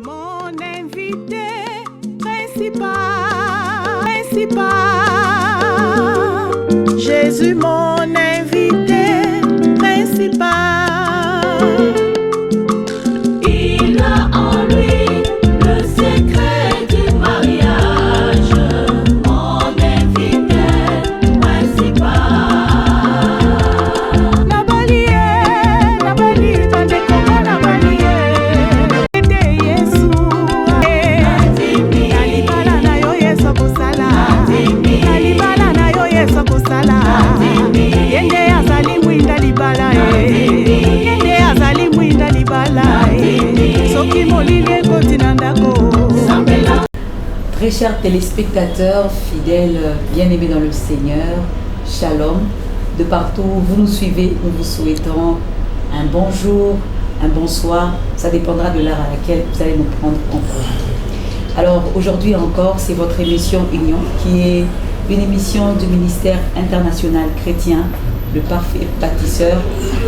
Mon invité principal, Jésus mon invité principal. Il a en lui le secret du mariage, mon invité principal. Nabali, tande koma nabali. Ete Yesu, nalibala na yo Yesu kusala. Nalibala na yo Yesu kusala. Yende azali mwinda libala Yende azali mwinda libala Soki molile koti na ndako. Très chers téléspectateurs, fidèles, bien-aimés dans le Seigneur, Shalom. De partout où vous nous suivez, nous vous souhaitons un bonjour, un bonsoir. Ça dépendra de l'heure à laquelle vous allez nous prendre en compte. Alors aujourd'hui encore, c'est votre émission Union, qui est une émission du ministère international chrétien, le parfait bâtisseur,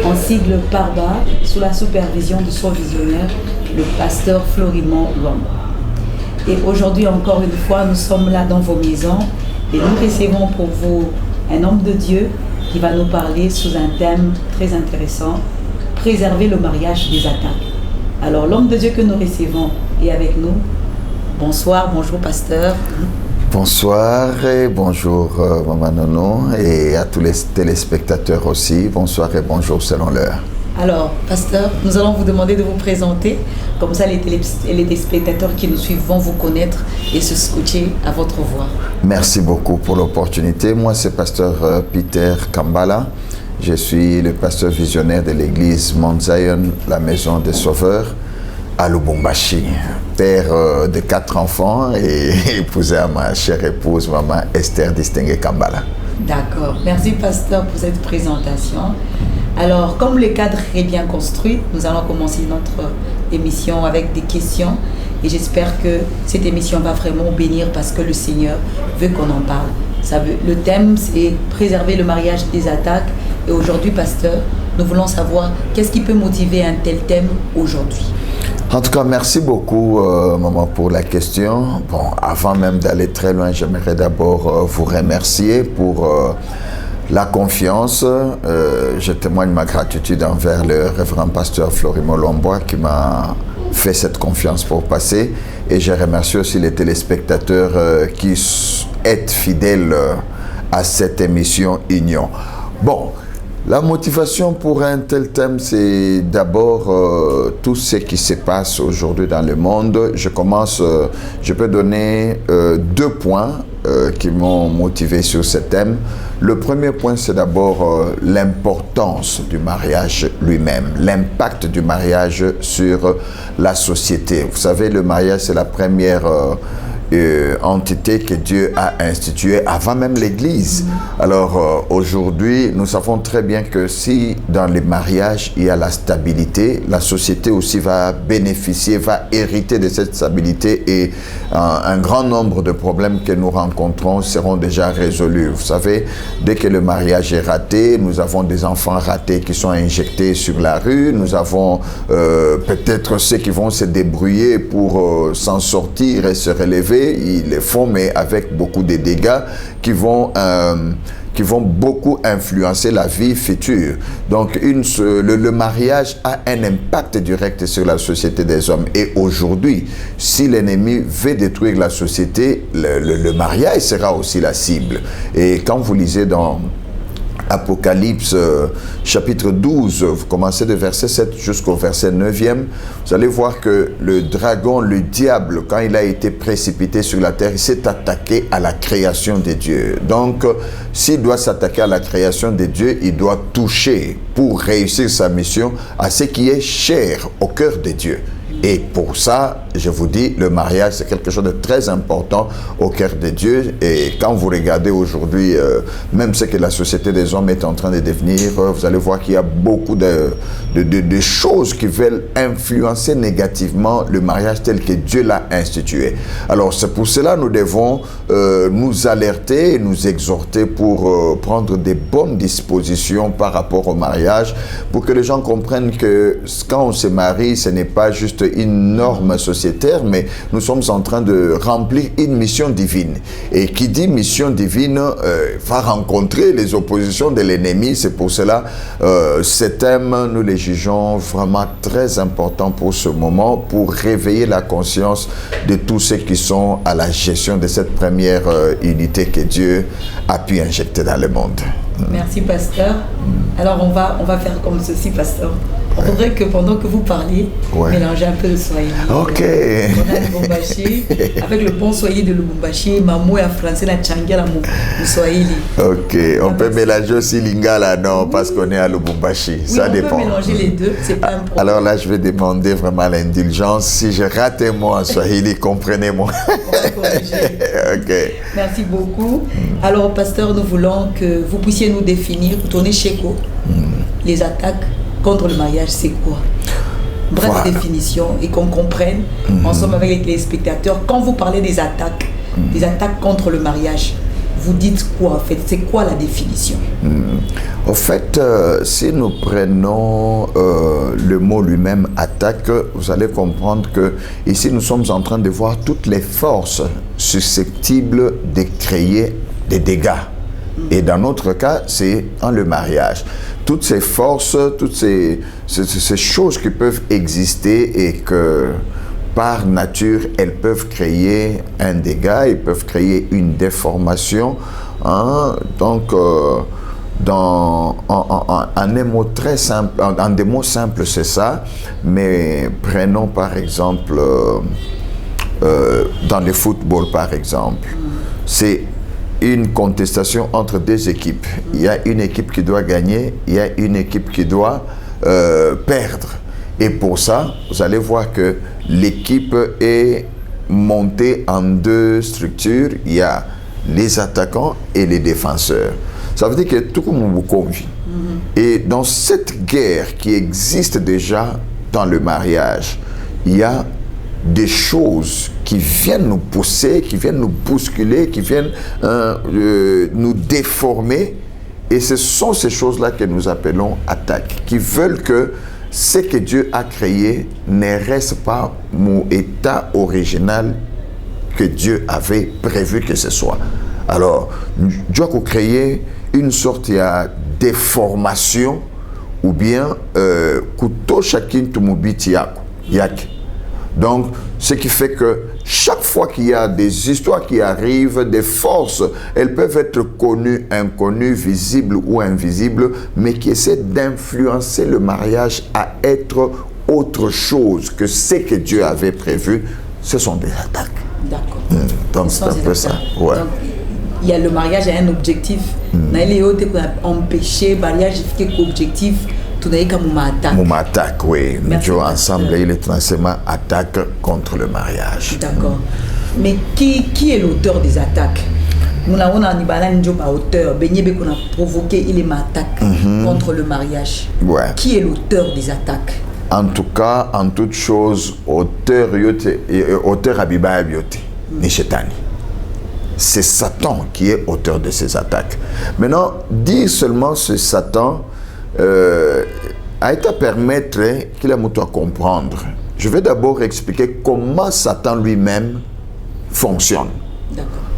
en sigle PARBA, sous la supervision de son visionnaire, le pasteur Florimond Luambo. Et aujourd'hui encore une fois, nous sommes là dans vos maisons et nous recevons pour vous un homme de Dieu qui va nous parler sous un thème très intéressant, préserver le mariage des attaques. Alors l'homme de Dieu que nous recevons est avec nous. Bonsoir, bonjour pasteur. Bonsoir et bonjour Maman Nono et à tous les téléspectateurs aussi. Bonsoir et bonjour selon l'heure. Alors, pasteur, nous allons vous demander de vous présenter. Comme ça, les téléspectateurs qui nous suivent vont vous connaître et se scotcher à votre voix. Merci beaucoup pour l'opportunité. Moi, c'est pasteur Peter Kambala. Je suis le pasteur visionnaire de l'église Mount Zion, la maison des sauveurs, à Lubumbashi. Père de 4 enfants et épousé à ma chère épouse, maman Esther Distingué Kambala. D'accord. Merci, pasteur, pour cette présentation. Alors, comme le cadre est bien construit, nous allons commencer notre émission avec des questions. Et j'espère que cette émission va vraiment bénir parce que le Seigneur veut qu'on en parle. Le thème, c'est préserver le mariage des attaques. Et aujourd'hui, pasteur, nous voulons savoir qu'est-ce qui peut motiver un tel thème aujourd'hui. En tout cas, merci beaucoup, maman, pour la question. Bon, avant même d'aller très loin, j'aimerais d'abord vous remercier pour la confiance. Je témoigne ma gratitude envers le révérend pasteur Florimond Luambo qui m'a fait cette confiance pour passer. Et je remercie aussi les téléspectateurs qui êtes fidèles à cette émission Union. Bon. La motivation pour un tel thème, c'est d'abord tout ce qui se passe aujourd'hui dans le monde. Je peux donner 2 points qui m'ont motivé sur ce thème. Le premier point, c'est d'abord l'importance du mariage lui-même, l'impact du mariage sur la société. Vous savez, le mariage, c'est la première entité que Dieu a instituée avant même l'Église. Alors aujourd'hui, nous savons très bien que si dans les mariages il y a la stabilité, la société aussi va bénéficier, va hériter de cette stabilité et un grand nombre de problèmes que nous rencontrons seront déjà résolus. Vous savez, dès que le mariage est raté, nous avons des enfants ratés qui sont injectés sur la rue, nous avons peut-être ceux qui vont se débrouiller pour s'en sortir et se relever. Ils le font, mais avec beaucoup de dégâts qui vont beaucoup influencer la vie future. Donc, le mariage a un impact direct sur la société des hommes. Et aujourd'hui, si l'ennemi veut détruire la société, le mariage sera aussi la cible. Et quand vous lisez dans Apocalypse chapitre 12, vous commencez de verset 7 jusqu'au verset 9e, vous allez voir que le dragon, le diable, quand il a été précipité sur la terre, il s'est attaqué à la création de Dieu. Donc, s'il doit s'attaquer à la création de Dieu, il doit toucher, pour réussir sa mission, à ce qui est cher au cœur de Dieu. Et pour ça, je vous dis, le mariage, c'est quelque chose de très important au cœur de Dieu. Et quand vous regardez aujourd'hui, même ce que la société des hommes est en train de devenir, vous allez voir qu'il y a beaucoup de choses qui veulent influencer négativement le mariage tel que Dieu l'a institué. Alors, c'est pour cela que nous devons nous alerter et nous exhorter pour prendre des bonnes dispositions par rapport au mariage, pour que les gens comprennent que quand on se marie, ce n'est pas juste une norme sociétaire, mais nous sommes en train de remplir une mission divine. Et qui dit mission divine va rencontrer les oppositions de l'ennemi. C'est pour cela ces thèmes, nous les jugeons vraiment très importants pour ce moment, pour réveiller la conscience de tous ceux qui sont à la gestion de cette première unité que Dieu a pu injecter dans le monde. Merci, pasteur. Alors, on va faire comme ceci, pasteur. On voudrait que pendant que vous parliez, mélangez un peu de Swahili. Ok. On a le Lubumbashi, avec le bon Swahili de Lubumbashi, Mamou et français, la Tchangela, le Swahili. Ok. On peut mélanger aussi Lingala, non, parce qu'on est à Lubumbashi. Oui, ça dépend. On peut mélanger les deux, c'est pas un problème. Alors là, je vais demander vraiment l'indulgence. Si je rate un mot en Swahili, comprenez-moi. Ok. Merci beaucoup. Alors, pasteur, nous voulons que vous puissiez nous définir, tourner chez vous, les attaques contre le mariage, c'est quoi? Bref définition, et qu'on comprenne, ensemble avec les téléspectateurs, quand vous parlez des attaques contre le mariage, vous dites quoi en fait? C'est quoi la définition? En fait, si nous prenons le mot lui-même, attaque, vous allez comprendre que ici nous sommes en train de voir toutes les forces susceptibles de créer des dégâts. Et dans notre cas, c'est dans le mariage. Toutes ces forces, toutes ces choses qui peuvent exister et que par nature, elles peuvent créer un dégât, elles peuvent créer une déformation. Hein? Donc, en un mot très simple, en des mots simples, c'est ça. Mais prenons par exemple, dans le football par exemple, c'est une contestation entre deux équipes. Il y a une équipe qui doit gagner, il y a une équipe qui doit perdre. Et pour ça, vous allez voir que l'équipe est montée en deux structures. Il y a les attaquants et les défenseurs. Ça veut dire que tout comme vous convient. Et dans cette guerre qui existe déjà dans le mariage, il y a des choses qui viennent nous pousser, qui viennent nous bousculer, qui viennent nous déformer. Et ce sont ces choses-là que nous appelons attaques, qui veulent que ce que Dieu a créé ne reste pas mon état original que Dieu avait prévu que ce soit. Alors, Dieu a créé une sorte de déformation ou bien couteau chacun tumubiti yak. Donc, ce qui fait que chaque fois qu'il y a des histoires qui arrivent, des forces, elles peuvent être connues, inconnues, visibles ou invisibles, mais qui essaient d'influencer le mariage à être autre chose que ce que Dieu avait prévu. Ce sont des attaques. D'accord. Donc, c'est un peu ça. Ouais. Donc, il y a le mariage a un objectif. Les autres empêcher, mariage est objectif. Mouma attaque, oui. Nous jouons ensemble, il est transformé attaque contre le mariage. D'accord. Mais qui est l'auteur des attaques? Nous avons un auteur, qu'on a provoqué, il est ma attaque contre le mariage. Ouais. Qui est l'auteur des attaques? En tout cas, en toute chose, auteur Abiba Abiote, Nishetani. C'est Satan qui est auteur de ces attaques. Maintenant, dire seulement ce Satan a été à permettre qu'il a à comprendre. Je vais d'abord expliquer comment Satan lui-même fonctionne.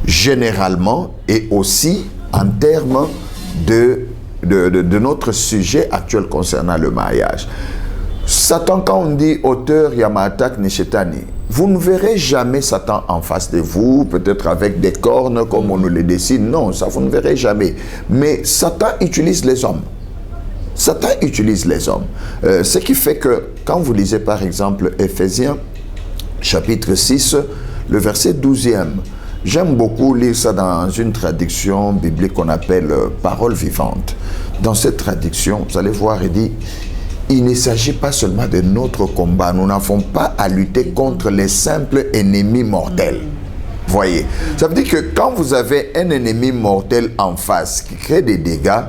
Généralement et aussi en termes de notre sujet actuel concernant le mariage. Satan, quand on dit auteur Yamatak Nishetani, vous ne verrez jamais Satan en face de vous, peut-être avec des cornes comme on nous les dessine. Non, ça vous ne verrez jamais. Mais Satan utilise les hommes. Satan utilise les hommes. Ce qui fait que, quand vous lisez par exemple Éphésiens, chapitre 6, le verset 12e, j'aime beaucoup lire ça dans une traduction biblique qu'on appelle Parole vivante. Dans cette traduction, vous allez voir, il dit, il ne s'agit pas seulement de notre combat. Nous n'avons pas à lutter contre les simples ennemis mortels. Voyez, ça veut dire que quand vous avez un ennemi mortel en face qui crée des dégâts,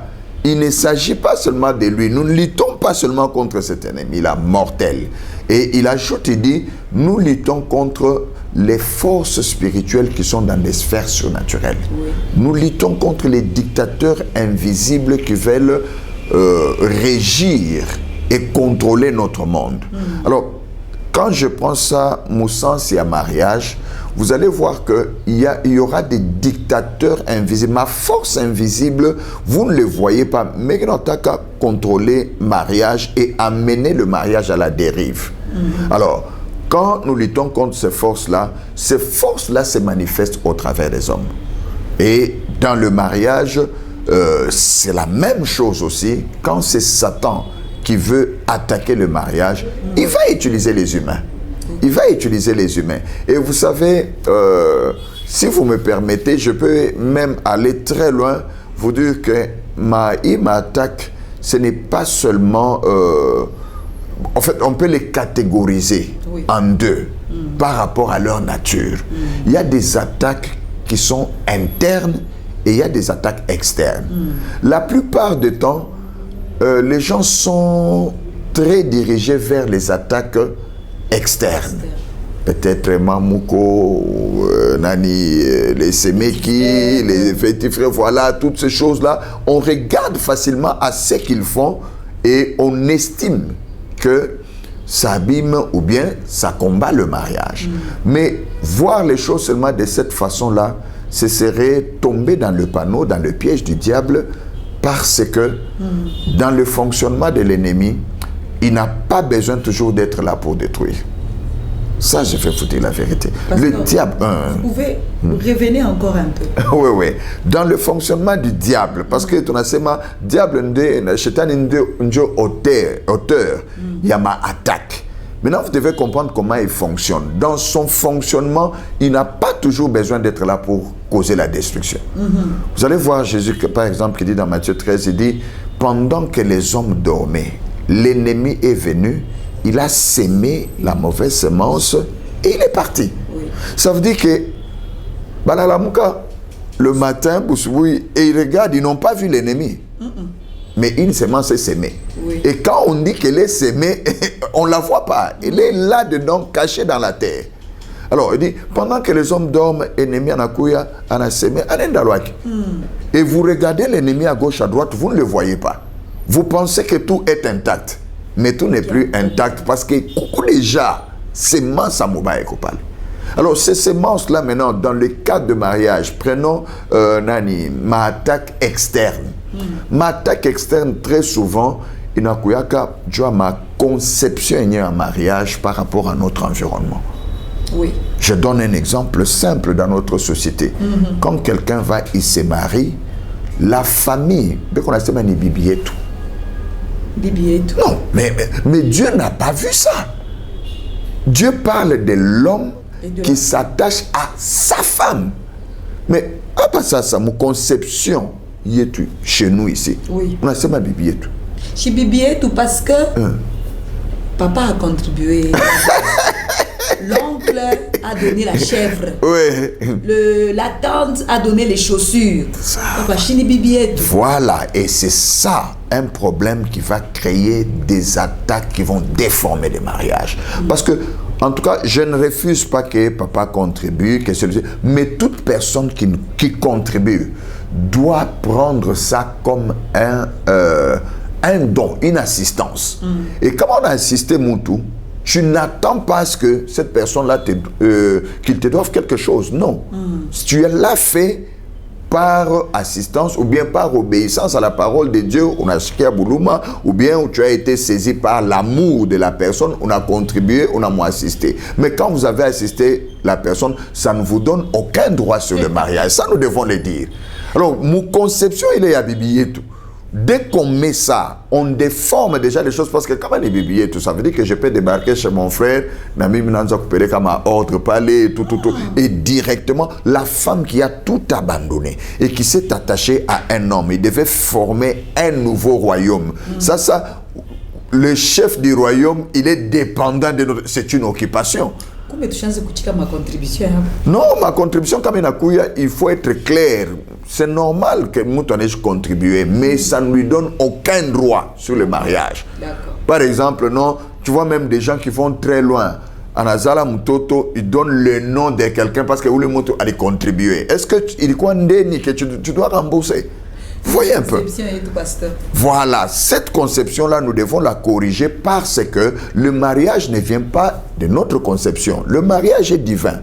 il ne s'agit pas seulement de lui. Nous ne luttons pas seulement contre cet ennemi-là, mortel. Et il ajoute, il dit, nous luttons contre les forces spirituelles qui sont dans les sphères surnaturelles. Oui. Nous luttons contre les dictateurs invisibles qui veulent régir et contrôler notre monde. Alors, quand je prends ça, mon sens et à mariage, vous allez voir qu'il y aura des dictateurs invisibles. Ma force invisible, vous ne les voyez pas, mais qui n'ont qu'à contrôler le mariage et amener le mariage à la dérive. Alors, quand nous luttons contre ces forces-là se manifestent au travers des hommes. Et dans le mariage, c'est la même chose aussi. Quand c'est Satan qui veut attaquer le mariage, il va utiliser les humains. Il va utiliser les humains. Et vous savez, si vous me permettez, je peux même aller très loin, vous dire que il m'attaque, ce n'est pas seulement... en fait, on peut les catégoriser en deux par rapport à leur nature. Il y a des attaques qui sont internes et il y a des attaques externes. La plupart du temps, les gens sont très dirigés vers les attaques externes. Peut-être Mamouko, Nani, les Semeki, les petits frères, voilà, toutes ces choses-là. On regarde facilement à ce qu'ils font et on estime que ça abîme ou bien ça combat le mariage. Mais voir les choses seulement de cette façon-là, ce serait tomber dans le panneau, dans le piège du diable, parce que dans le fonctionnement de l'ennemi, il n'a pas besoin toujours d'être là pour détruire. Ça, je vais vous dire la vérité. Le diable... Vous pouvez revenir encore un peu. Oui, oui. Dans le fonctionnement du diable, parce que ton asema, diable, Shaitan, auteur, il y a ma attaque. Maintenant, vous devez comprendre comment il fonctionne. Dans son fonctionnement, il n'a pas toujours besoin d'être là pour causer la destruction. Vous allez voir Jésus, par exemple, qui dit dans Matthieu 13, il dit, pendant que les hommes dormaient, l'ennemi est venu, il a sémé la mauvaise semence et il est parti. Ça veut dire que le matin, et ils regardent, ils n'ont pas vu l'ennemi. Mais une semence est sémée. Et quand on dit qu'elle est sémée, on ne la voit pas. Elle est là-dedans, cachée dans la terre. Alors, il dit, pendant que les hommes dorment, l'ennemi en a sémé, et vous regardez l'ennemi à gauche, à droite, vous ne le voyez pas. Vous pensez que tout est intact. Mais tout n'est plus intact parce que déjà, semences à Moubaï Kopal. Alors, ces semences-là, maintenant, dans le cadre de mariage, prenons ma attaque externe. Ma attaque externe, très souvent, il n'a qu'à ma conception en mariage par rapport à notre environnement. Oui. Je donne un exemple simple dans notre société. Quand quelqu'un va, il se marie, la famille, dès qu'on a se marié, bibié tout. Non, mais Dieu n'a pas vu ça. Dieu parle de l'homme qui s'attache à sa femme. Mais à part ça, mon conception, y est chez nous ici. Oui. On a seulement bibié tout. Chez bibié tout parce que papa a contribué. L'oncle a donné la chèvre. Oui. La tante a donné les chaussures. Voilà, et c'est ça un problème qui va créer des attaques qui vont déformer les mariages. Parce que, en tout cas, je ne refuse pas que papa contribue, mais toute personne qui contribue doit prendre ça comme un don, une assistance. Et comme on a assisté Moutou, tu n'attends pas à ce que cette personne-là qu'il te doive quelque chose. Non. Si tu l'as fait par assistance ou bien par obéissance à la parole de Dieu, on a chiqué à Boulouma, ou bien tu as été saisi par l'amour de la personne, on a contribué, on a assisté. Mais quand vous avez assisté la personne, ça ne vous donne aucun droit sur le mariage. Ça, nous devons le dire. Alors, mon conception, il est à bibier tout. Dès qu'on met ça, on déforme déjà les choses parce que quand on est biblié, tout ça veut dire que je peux débarquer chez mon frère, comme à ordre, parler, tout. Et directement, la femme qui a tout abandonné et qui s'est attachée à un homme, il devait former un nouveau royaume. Ça, le chef du royaume, il est dépendant de notre... C'est une occupation. Combien de chances que ma contribution? Non, ma contribution, comme il faut être clair. C'est normal que Moutonèche contribue, mais ça ne lui donne aucun droit sur le mariage. Par exemple, non, tu vois même des gens qui vont très loin. Anazala Moutoto, il donne le nom de quelqu'un parce que le Moutoto allait contribuer. Est-ce que il que tu dois rembourser? Vous voyez un peu? Conception et tout, pasteur. Voilà, cette conception-là, nous devons la corriger parce que le mariage ne vient pas de notre conception. Le mariage est divin.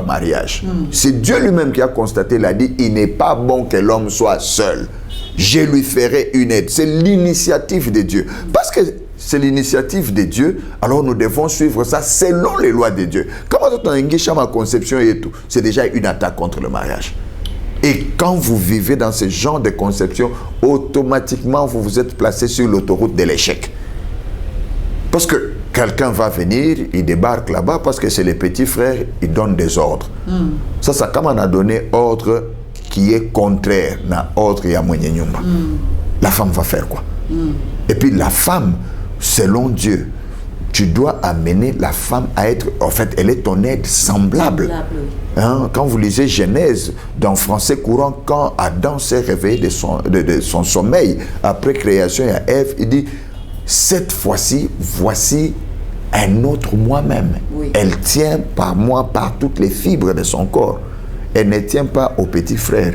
Mariage. C'est Dieu lui-même qui a constaté, il a dit, il n'est pas bon que l'homme soit seul. Je lui ferai une aide. C'est l'initiative de Dieu. Parce que c'est l'initiative de Dieu, alors nous devons suivre ça selon les lois de Dieu. Comment on ma conception et tout, c'est déjà une attaque contre le mariage. Et quand vous vivez dans ce genre de conception, automatiquement vous vous êtes placé sur l'autoroute de l'échec. Parce que quelqu'un va venir, il débarque là-bas parce que c'est les petits frères, ils donnent des ordres. Ça, comme on a donné ordre qui est contraire à ordre et à Mwenyenyumba. La femme va faire quoi? Et puis la femme, selon Dieu, tu dois amener la femme à être, en fait, elle est ton aide semblable. Hein? Quand vous lisez Genèse, dans français courant, quand Adam s'est réveillé de son sommeil, après création à Ève, il dit, cette fois-ci, voici un autre moi-même. Oui. Elle tient par moi, par toutes les fibres de son corps. Elle ne tient pas au petit frère.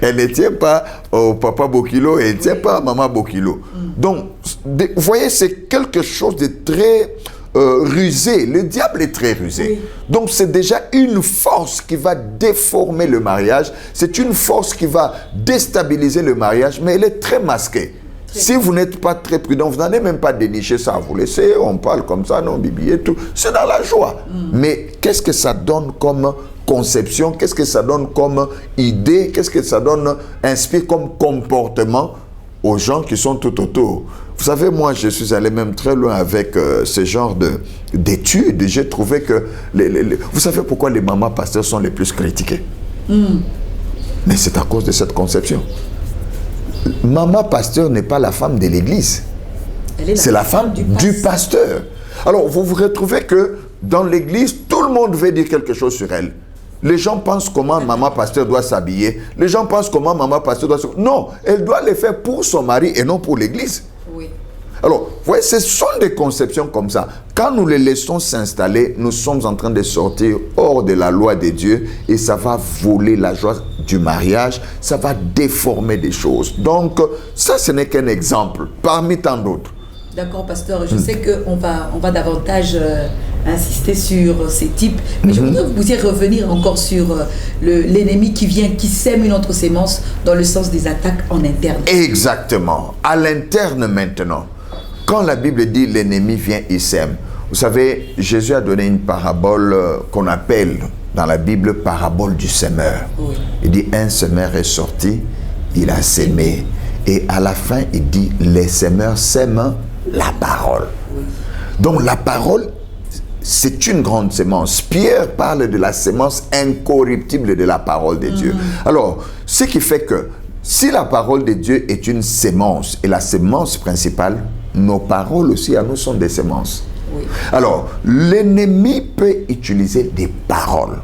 Elle ne tient pas au papa Bokilo, elle ne tient pas à maman Bokilo. Donc, vous voyez, c'est quelque chose de très rusé. Le diable est très rusé. Oui. Donc, c'est déjà une force qui va déformer le mariage. C'est une force qui va déstabiliser le mariage, mais elle est très masquée. Si vous n'êtes pas très prudent, vous n'allez même pas dénicher ça. Vous laissez, on parle comme ça, non, bibi et tout. C'est dans la joie. Mais qu'est-ce que ça donne comme conception? Qu'est-ce que ça donne comme idée? Qu'est-ce que ça donne, inspire comme comportement aux gens qui sont tout autour? Vous savez, moi, je suis allé même très loin avec ce genre d'études. J'ai trouvé que... vous savez pourquoi les mamans pasteurs sont les plus critiquées? Mais c'est à cause de cette conception. Maman pasteur n'est pas la femme de l'église. C'est la femme du pasteur. Alors, vous vous retrouvez que dans l'église, tout le monde veut dire quelque chose sur elle. Les gens pensent comment maman pasteur doit s'habiller. Les gens pensent comment maman pasteur doit se... Non, elle doit le faire pour son mari et non pour l'église. Oui. Alors, vous voyez, ce sont des conceptions comme ça. Quand nous les laissons s'installer, nous sommes en train de sortir hors de la loi de Dieu et ça va voler la joie du mariage, ça va déformer des choses. Donc, ça, ce n'est qu'un exemple parmi tant d'autres. D'accord, pasteur. Je sais qu'on va davantage insister sur ces types, mais je voudrais vous y revenir encore sur l'ennemi qui vient, qui sème une autre sémence dans le sens des attaques en interne. Exactement. À l'interne maintenant. Quand la Bible dit l'ennemi vient, il sème. Vous savez, Jésus a donné une parabole qu'on appelle dans la Bible parabole du semeur. Oui. Il dit un semeur est sorti, il a sémé. Et à la fin, il dit les semeurs sèment la parole. Oui. Donc la parole, c'est une grande sémence. Pierre parle de la sémence incorruptible de la parole de Dieu. Alors, ce qui fait que si la parole de Dieu est une sémence et la sémence principale, nos paroles aussi à nous sont des semences. Oui. Alors, l'ennemi peut utiliser des paroles.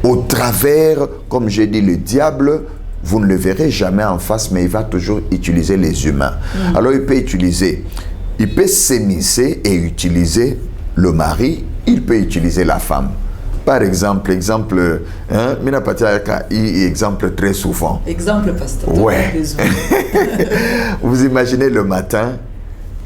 Au travers, comme j'ai dit, le diable, vous ne le verrez jamais en face, mais il va toujours utiliser les humains. Alors, il peut s'émisser et utiliser le mari, il peut utiliser la femme. Par exemple, Mina Patiaka, exemple très souvent. Exemple, pasteur. Ouais. Vous imaginez le matin,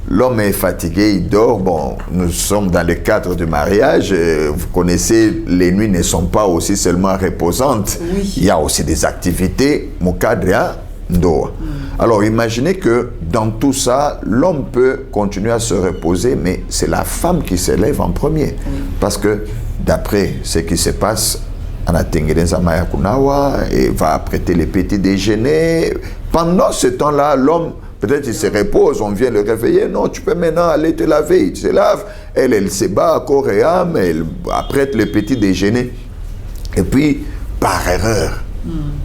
l'homme est fatigué, il dort. Bon, nous sommes dans le cadre du mariage. Vous connaissez, les nuits ne sont pas aussi seulement reposantes. Oui. Il y a aussi des activités. Mukadria, Ndoa. Alors, imaginez que dans tout ça, l'homme peut continuer à se reposer, mais c'est la femme qui s'élève en premier. Parce que d'après ce qui se passe, et va prêter les petits déjeuners. Pendant ce temps-là, l'homme, peut-être il se repose, on vient le réveiller. Non, tu peux maintenant aller te laver. Il se lave, elle se bat à corps et âme, elle apprête le petit déjeuner. Et puis, par erreur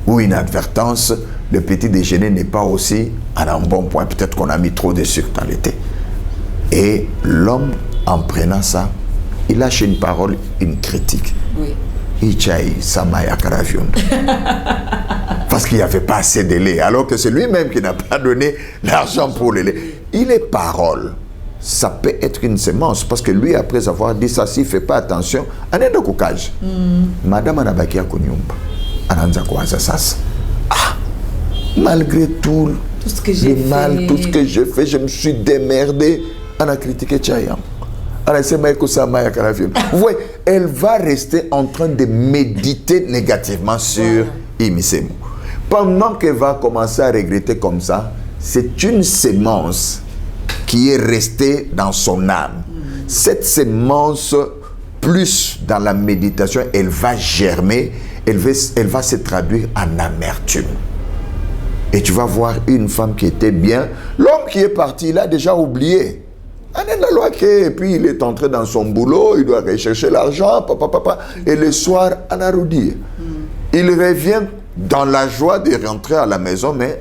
ou inadvertance, le petit déjeuner n'est pas aussi à un bon point. Peut-être qu'on a mis trop de sucre dans le thé. Et l'homme, en prenant ça, il lâche une parole, une critique. Oui. Parce qu'il n'y avait pas assez de lait, alors que c'est lui-même qui n'a pas donné l'argent pour le lait. Il est parole. Ça peut être une sémence, parce que lui, après avoir dit ça, s'il ne fait pas attention, on est de coquage. Madame Anabakia Konyumba. Malgré tout ce que j'ai fait, mal, tout ce que j'ai fait, je me suis démerdé. On a critiqué Tchayam. Vous voyez, elle va rester en train de méditer négativement sur Imisemu. Pendant qu'elle va commencer à regretter comme ça, c'est une sémence qui est restée dans son âme. Cette sémence, plus dans la méditation, elle va germer, elle va se traduire en amertume. Et tu vas voir une femme qui était bien. L'homme qui est parti, il a déjà oublié. Et puis il est entré dans son boulot, il doit rechercher l'argent, et le soir, il revient dans la joie de rentrer à la maison, mais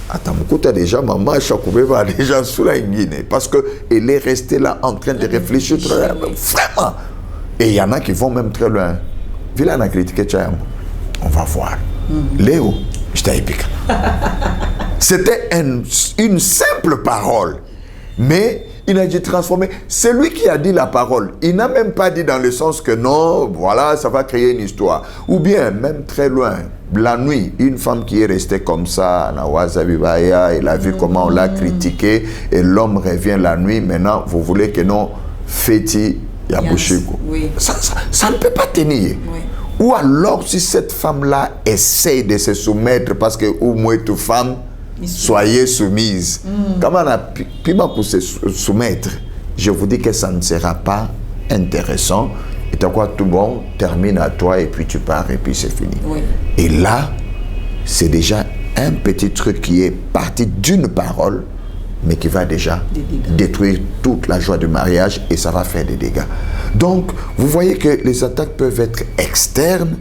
attends, tu as déjà maman, va déjà sous la Guinée, parce qu'elle est restée là en train de réfléchir vraiment. Et il y en a qui vont même très loin. Villa n'a critiqué Tchayam. On va voir. Léo, je t'ai épique. C'était une simple parole, mais il a dit transformer. C'est lui qui a dit la parole. Il n'a même pas dit dans le sens que non, voilà, ça va créer une histoire. Ou bien, même très loin, la nuit, une femme qui est restée comme ça, Nawaza Bibaya, il a vu comment on l'a critiqué, et l'homme revient la nuit. Maintenant, vous voulez que non, Feti Yabouchiko. Oui. Ça ne peut pas tenir. Oui. Ou alors, si cette femme-là essaye de se soumettre, parce que ou moi, toute femme, soyez soumise. Comment on a pu pour se soumettre? Je vous dis que ça ne sera pas intéressant. Et t'as quoi, tout bon, termine à toi et puis tu pars et puis c'est fini. Oui. Et là, c'est déjà un petit truc qui est parti d'une parole, mais qui va déjà détruire toute la joie du mariage et ça va faire des dégâts. Donc, vous voyez que les attaques peuvent être externes.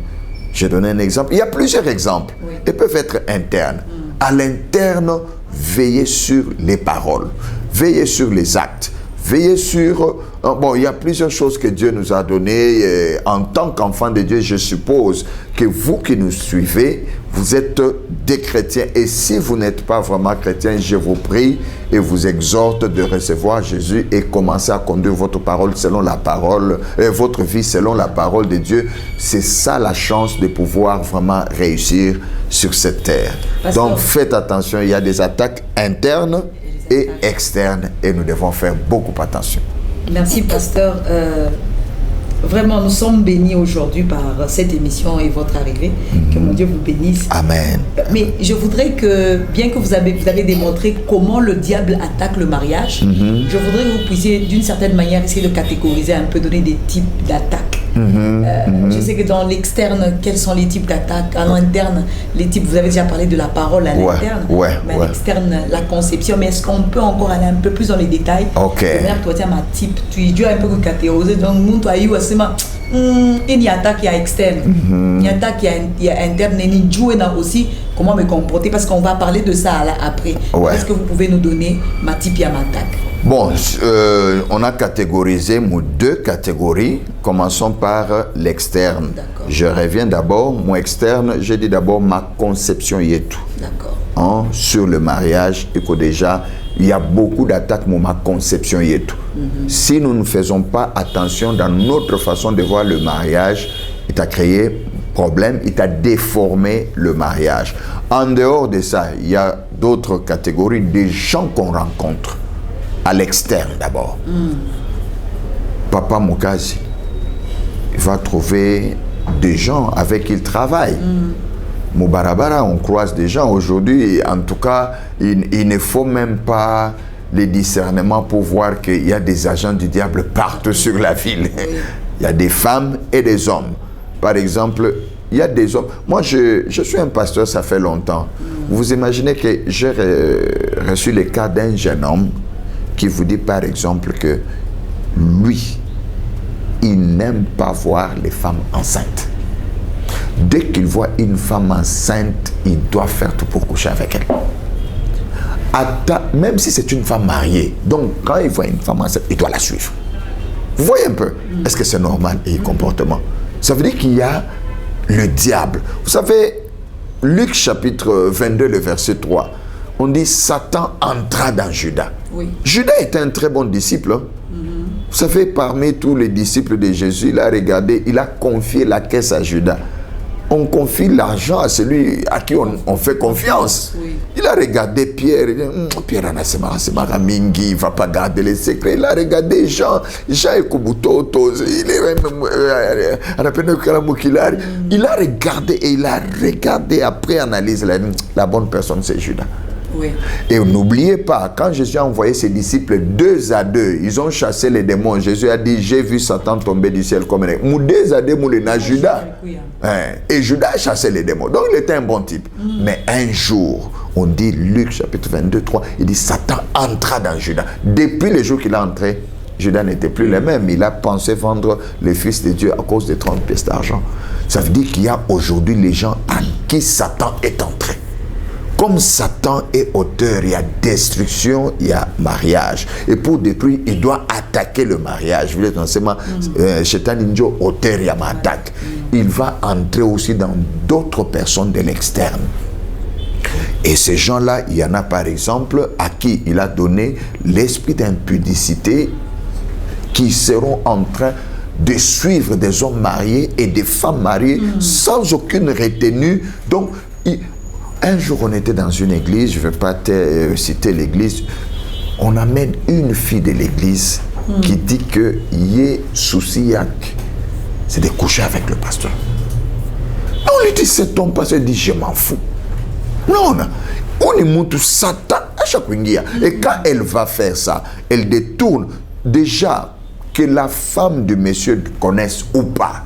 J'ai donné un exemple. Il y a plusieurs exemples. Oui. Elles peuvent être internes. À l'interne, veillez sur les paroles, veillez sur les actes, veillez sur... Bon, il y a plusieurs choses que Dieu nous a données. En tant qu'enfant de Dieu, je suppose que vous qui nous suivez, vous êtes des chrétiens. Et si vous n'êtes pas vraiment chrétien, je vous prie et vous exhorte de recevoir Jésus et commencer à conduire votre parole selon la parole, votre vie selon la parole de Dieu. C'est ça la chance de pouvoir vraiment réussir sur cette terre. Donc faites attention, il y a des attaques internes et externes et nous devons faire beaucoup attention. Merci, pasteur. Vraiment, nous sommes bénis aujourd'hui par cette émission et votre arrivée. Que mon Dieu vous bénisse. Amen. Mais je voudrais que, bien que vous avez démontré comment le diable attaque le mariage, je voudrais que vous puissiez, d'une certaine manière, essayer de catégoriser un peu, donner des types d'attaques. Je sais que dans l'externe, quels sont les types d'attaques? À l'interne, les types, vous avez déjà parlé de la parole à l'interne, mais à l'externe, la conception. Mais est-ce qu'on peut encore aller un peu plus dans les détails? Ok. Toi, tu as ma type, tu dois un peu catégoriser. Donc, nous, tu as eu aussi il y a attaque qui est externe, il y a attaque qui est interne, et il joue aussi comment me comporter, parce qu'on va parler de ça là, après. Est-ce que vous pouvez nous donner ma type et ma attaque? Bon, on a catégorisé deux catégories. Commençons par l'externe. Je reviens d'abord, mon externe, j'ai dit d'abord ma conception y est tout. D'accord. Sur le mariage, et que déjà, il y a beaucoup d'attaques, mais ma conception y est tout. Si nous ne faisons pas attention dans notre façon de voir le mariage, il t'a créé problème, il t'a déformé le mariage. En dehors de ça, il y a d'autres catégories, des gens qu'on rencontre. À l'externe d'abord. Papa Mukazi, il va trouver des gens avec qui il travaille. Moubarabara, on croise des gens aujourd'hui. En tout cas, il ne faut même pas les discernements pour voir qu'il y a des agents du diable partout sur la ville. Il y a des femmes et des hommes. Par exemple, il y a des hommes. Moi, je suis un pasteur, ça fait longtemps. Vous imaginez que j'ai reçu le cas d'un jeune homme qui vous dit par exemple que lui, il n'aime pas voir les femmes enceintes. Dès qu'il voit une femme enceinte, il doit faire tout pour coucher avec elle. Même si c'est une femme mariée, donc quand il voit une femme enceinte, il doit la suivre. Vous voyez un peu? Est-ce que c'est normal et comportement? Ça veut dire qu'il y a le diable. Vous savez, Luc chapitre 22, le verset 3, on dit Satan entra dans Judas. Oui. Judas était un très bon disciple. Vous savez, parmi tous les disciples de Jésus, il a regardé, il a confié la caisse à Judas. on confie l'argent à celui à qui on fait confiance. Oui. Il a regardé Pierre, il dit, Pierre, il ne va pas garder les secrets. Il a regardé Jean et Kubutoto, il a regardé après analyse, la bonne personne c'est Judas. Oui. Et n'oubliez pas, quand Jésus a envoyé ses disciples 2 à 2, ils ont chassé les démons. Jésus a dit, j'ai vu Satan tomber du ciel comme un aigle. Mou 2 à 2, moulena Judas. Et Judas a chassé les démons. Donc il était un bon type. Mais un jour, on dit, Luc chapitre 22, 3, il dit, Satan entra dans Judas. Depuis le jour qu'il est entré, Judas n'était plus le même. Il a pensé vendre le Fils de Dieu à cause de 30 pièces d'argent. Ça veut dire qu'il y a aujourd'hui les gens à qui Satan est entré. Comme Satan est auteur, il y a destruction, il y a mariage. Et pour détruire, il doit attaquer le mariage. Vous voulez enseignement, Shaitan Ninjo, auteur, il y a attaque. Il va entrer aussi dans d'autres personnes de l'externe. Et ces gens-là, il y en a par exemple à qui il a donné l'esprit d'impudicité qui seront en train de suivre des hommes mariés et des femmes mariées sans aucune retenue. Donc, un jour, on était dans une église, je ne vais pas citer l'église, on amène une fille de l'église qui dit que Yé Soussiak, c'est de coucher avec le pasteur. On lui dit, c'est ton pasteur, il dit, je m'en fous. Non, on est monté Satan à chaque fois. Et quand elle va faire ça, elle détourne déjà que la femme du monsieur connaisse ou pas.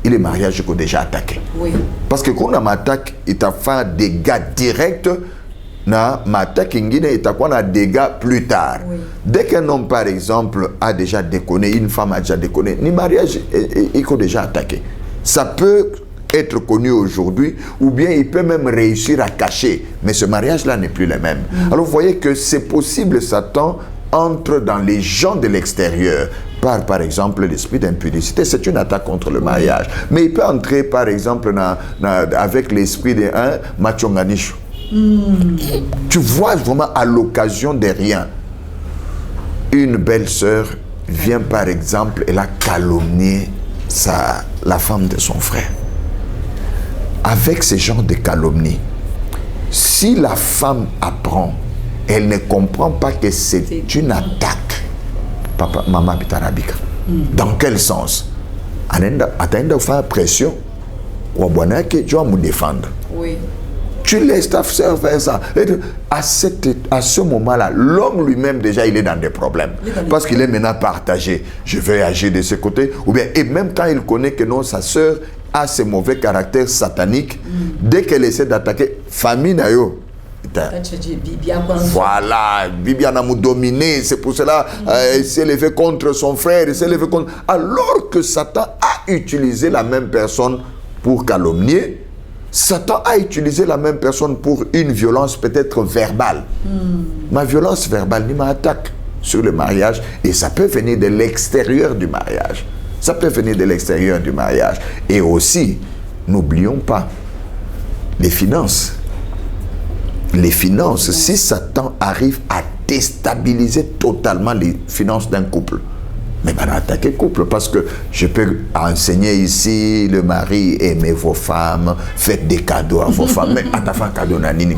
Il est mariage qu'on a déjà attaqué. Oui. Parce que quand on m'attaque, il t'a fait des dégâts directs. Na m'attaque, il t'a fait des dégâts plus tard. Oui. Dès qu'un homme, par exemple, a déjà déconné, une femme a déjà déconné, ni mariage, il a déjà attaqué. Ça peut être connu aujourd'hui, ou bien il peut même réussir à cacher. Mais ce mariage-là n'est plus le même. Alors vous voyez que c'est possible, Satan entre dans les gens de l'extérieur par exemple l'esprit d'impudicité. C'est une attaque contre le mariage, mais il peut entrer par exemple avec l'esprit de machonganisho. Tu vois vraiment à l'occasion de rien, une belle-sœur vient par exemple, elle a calomnié la femme de son frère. Avec ce genre de calomnie, si la femme apprend, elle ne comprend pas que c'est une attaque. Papa, maman, bitarabika. Dans quel sens? Attendre faire pression. Ou bien que tu vas me défendre. Oui. Tu laisses ta soeur faire ça. À ce moment-là, l'homme lui-même, déjà, il est dans des problèmes. Parce qu'il est maintenant partagé. Je vais agir de ce côté. Ou bien, et même quand il connaît que non, sa soeur a ce mauvais caractère satanique, dès qu'elle essaie d'attaquer, famille n'a yo. Voilà, Bibiana m'a dominé, c'est pour cela il s'est levé contre son frère, il s'est levé contre... Alors que Satan a utilisé la même personne pour calomnier, Satan a utilisé la même personne pour une violence peut-être verbale. Ma violence verbale, ni ma attaque sur le mariage, et ça peut venir de l'extérieur du mariage. Ça peut venir de l'extérieur du mariage. Et aussi, n'oublions pas, les finances. Les finances, si Satan arrive à déstabiliser totalement les finances d'un couple, mais ben attaquer le couple, parce que je peux enseigner ici, le mari, aimez vos femmes, faites des cadeaux à vos femmes, mais à ta femme cadeau nanini,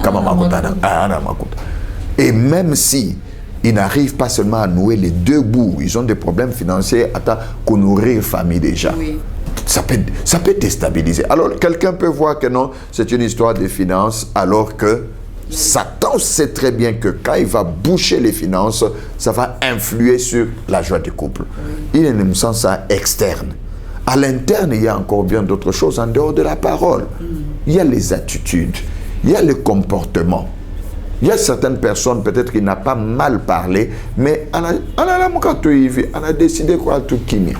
et même si ils n'arrivent pas seulement à nouer les deux bouts, ils ont des problèmes financiers à nourrir famille déjà. Oui. Ça peut déstabiliser. Alors, quelqu'un peut voir que non, c'est une histoire de finances, alors que Satan sait très bien que quand il va boucher les finances, ça va influer sur la joie du couple. Il est dans le sens externe. À l'interne, il y a encore bien d'autres choses en dehors de la parole. Il y a les attitudes, il y a le comportement. Il y a certaines personnes, peut-être qui n'ont pas mal parlé, mais elle a décidé quoi tout quitter.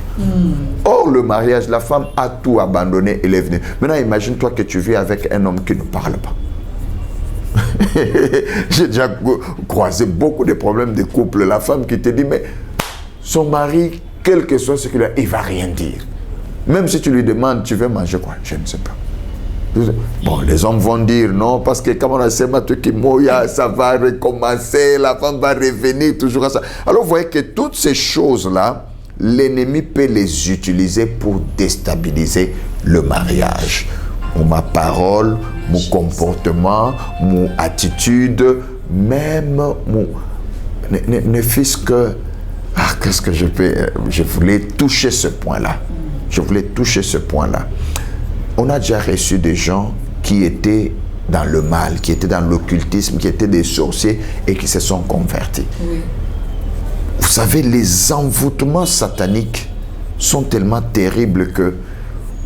Or, le mariage, la femme a tout abandonné, elle est venue. Maintenant, imagine-toi que tu vis avec un homme qui ne parle pas. J'ai déjà croisé beaucoup de problèmes de couple. La femme qui te dit, mais son mari, quel que soit ce qu'il a, il ne va rien dire. Même si tu lui demandes, tu veux manger quoi? Je ne sais pas. Bon, les hommes vont dire non, parce que comme on a ça va recommencer, la femme va revenir toujours à ça. Alors vous voyez que toutes ces choses-là, l'ennemi peut les utiliser pour déstabiliser le mariage. ou ma parole, mon comportement, mon attitude, même mon... Ne fût-ce que... Ah, qu'est-ce que je peux... Je voulais toucher ce point-là. Je voulais toucher ce point-là. On a déjà reçu des gens qui étaient dans le mal, qui étaient dans l'occultisme, qui étaient des sorciers et qui se sont convertis. Oui. Vous savez, les envoûtements sataniques sont tellement terribles que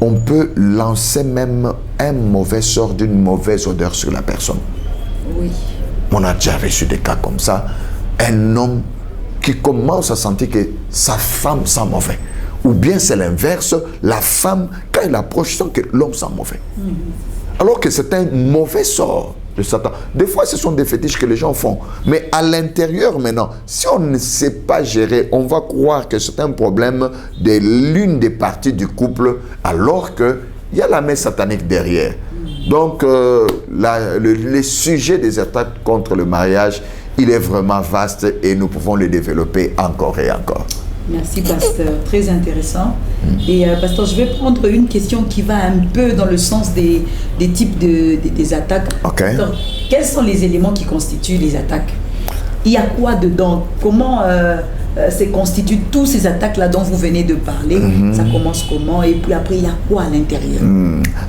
on peut lancer même un mauvais sort d'une mauvaise odeur sur la personne. Oui. On a déjà reçu des cas comme ça. Un homme qui commence à sentir que sa femme sent mauvais. Ou bien c'est l'inverse, la femme, quand elle approche, sent que l'homme sent mauvais. Alors que c'est un mauvais sort de Satan. Des fois, ce sont des fétiches que les gens font. Mais à l'intérieur, maintenant, si on ne sait pas gérer, on va croire que c'est un problème de l'une des parties du couple, alors qu'il y a la main satanique derrière. Donc, le sujet des attaques contre le mariage, il est vraiment vaste et nous pouvons le développer encore et encore. Merci, pasteur. Très intéressant. Et pasteur, je vais prendre une question qui va un peu dans le sens des types des attaques. Okay. Pasteur, quels sont les éléments qui constituent les attaques? Il y a quoi dedans? Comment se constituent tous ces attaques-là dont vous venez de parler? Ça commence comment? Et puis après, il y a quoi à l'intérieur?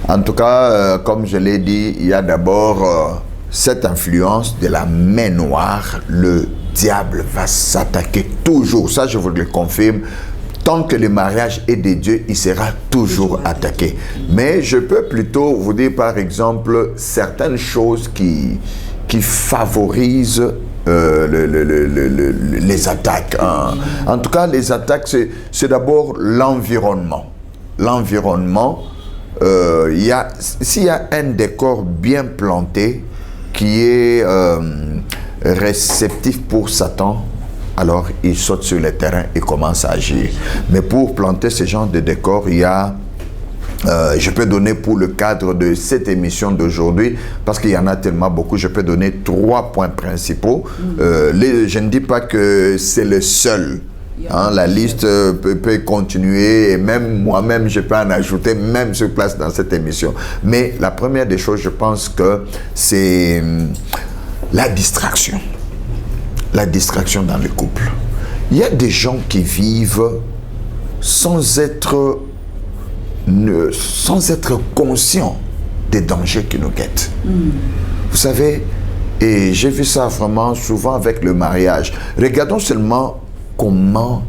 En tout cas, comme je l'ai dit, il y a d'abord cette influence de la main noire. Le diable va s'attaquer toujours, ça je vous le confirme. Tant que le mariage est de Dieu, il sera toujours attaqué. Mais je peux plutôt vous dire par exemple certaines choses qui favorisent les attaques. En tout cas, les attaques, c'est d'abord l'environnement. L'environnement, s'il y a un décor bien planté qui est réceptif pour Satan, alors il saute sur le terrain et commence à agir. Mais pour planter ce genre de décor, il y a, je peux donner pour le cadre de cette émission d'aujourd'hui, parce qu'il y en a tellement beaucoup, je peux donner 3 points principaux. Je ne dis pas que c'est le seul. La liste peut continuer et même moi-même, je peux en ajouter même sur place dans cette émission. Mais la première des choses, je pense que c'est la distraction. La distraction dans le couple. Il y a des gens qui vivent sans être conscients des dangers qui nous guettent. Vous savez, et j'ai vu ça vraiment souvent avec le mariage. Regardons seulement comment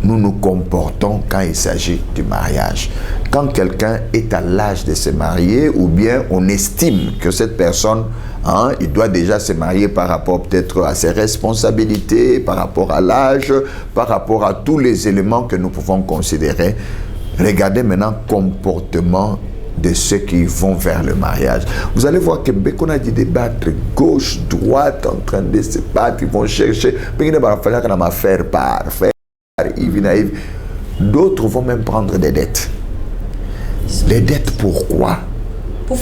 nous nous comportons quand il s'agit du mariage. Quand quelqu'un est à l'âge de se marier, ou bien on estime que cette personne, il doit déjà se marier par rapport peut-être à ses responsabilités, par rapport à l'âge, par rapport à tous les éléments que nous pouvons considérer. Regardez maintenant le comportement de ceux qui vont vers le mariage. Vous allez voir que dès qu'on a dit débattre gauche, droite, en train de se battre, ils vont chercher. D'autres vont même prendre des dettes. Les dettes, pourquoi?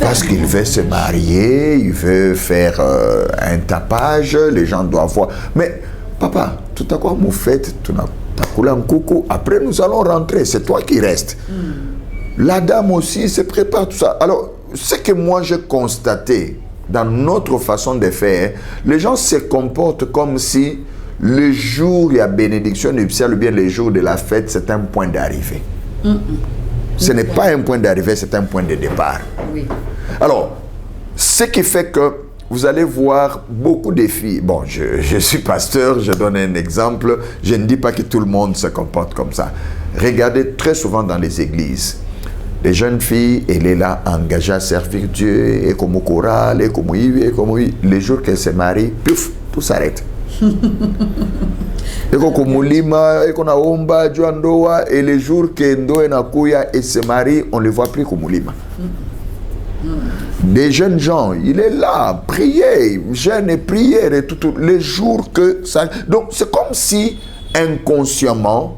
Parce qu'il veut se marier, il veut faire un tapage, les gens doivent voir. Mais papa, tout à quoi vous faites, tu n'as pas coulé un coucou, après nous allons rentrer, c'est toi qui restes. La dame aussi se prépare, tout ça. Alors, ce que moi j'ai constaté dans notre façon de faire, les gens se comportent comme si le jour il y a bénédiction nuptiale ou bien le jour de la fête, c'est un point d'arrivée. Ce n'est pas un point d'arrivée, c'est un point de départ. Oui. Alors, ce qui fait que vous allez voir beaucoup de filles. Bon, je suis pasteur, je donne un exemple. Je ne dis pas que tout le monde se comporte comme ça. Regardez très souvent dans les églises. Les jeunes filles, elle est là, engagée à servir Dieu, et comme au choral, et comme les jours qu'elle se marie, puf, tout s'arrête. Et les jours que Ndo et Nakuya et se marient, on ne les voit plus comme Lima. Des jeunes gens, il est là, prier, jeûne et prière et tout, les jours que ça. Donc c'est comme si inconsciemment,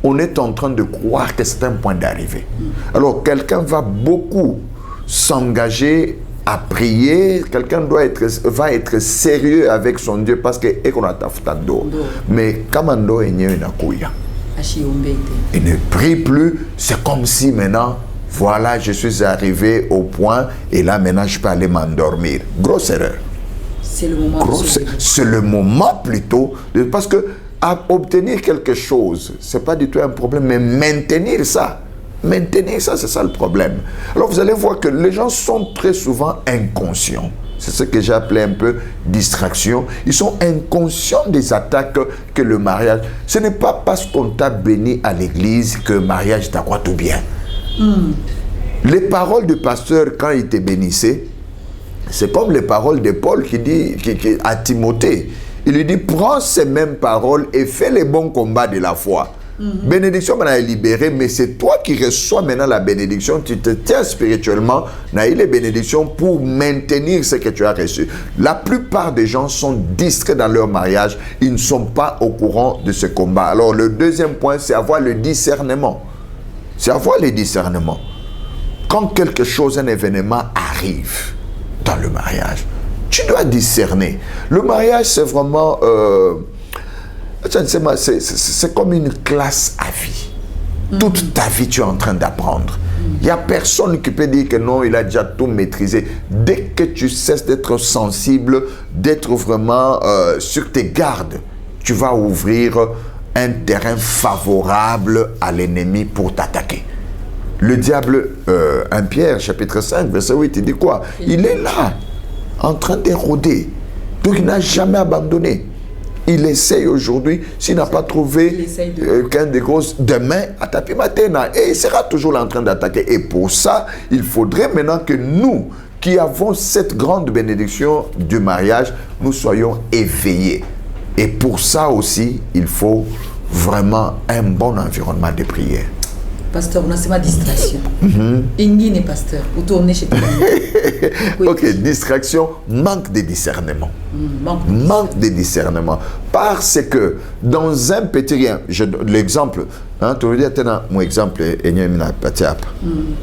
on est en train de croire que c'est un point d'arrivée. Alors quelqu'un va beaucoup s'engager à prier, quelqu'un va être sérieux avec son Dieu parce que mais Kamando est il ne prie plus, c'est comme si maintenant voilà, je suis arrivé au point et là maintenant je peux aller m'endormir. Grosse erreur. C'est le moment. C'est le moment plutôt, parce que à obtenir quelque chose, c'est pas du tout un problème, mais maintenir ça, c'est ça le problème. Alors vous allez voir que les gens sont très souvent inconscients. C'est ce que j'ai appelé un peu distraction. Ils sont inconscients des attaques que le mariage... Ce n'est pas parce qu'on t'a béni à l'église que le mariage t'a quoi tout bien. Les paroles du pasteur, quand il te bénissait, c'est comme les paroles de Paul qui dit à Timothée. Il lui dit, prends ces mêmes paroles et fais les bons combats de la foi. Bénédiction, maintenant, est libérée, mais c'est toi qui reçois maintenant la bénédiction. Tu te tiens spirituellement, les bénédictions pour maintenir ce que tu as reçu. La plupart des gens sont distraits dans leur mariage. Ils ne sont pas au courant de ce combat. Alors, le deuxième point, c'est avoir le discernement. C'est avoir le discernement. Quand quelque chose, un événement arrive dans le mariage, tu dois discerner. Le mariage, c'est vraiment... c'est comme une classe à vie. Toute ta vie, tu es en train d'apprendre. Il n'y a personne qui peut dire que non, il a déjà tout maîtrisé. Dès que tu cesses d'être sensible, d'être vraiment sur tes gardes, tu vas ouvrir un terrain favorable à l'ennemi pour t'attaquer. Le diable, 1 Pierre, chapitre 5, verset 8, il dit quoi? Il est là, en train d'éroder. Donc il n'a jamais abandonné. Il essaye aujourd'hui, s'il n'a pas trouvé qu'un des grosses, demain, à tapis matin, et il sera toujours en train d'attaquer. Et pour ça, il faudrait maintenant que nous, qui avons cette grande bénédiction du mariage, nous soyons éveillés. Et pour ça aussi, il faut vraiment un bon environnement de prière. Pasteur, on a ma distraction. Ingi n'est pasteur. Vous tournez chez toi. Ok, distraction, manque de discernement. Manque de discernement. Parce que dans un petit rien, l'exemple, tu veux dire, mon exemple,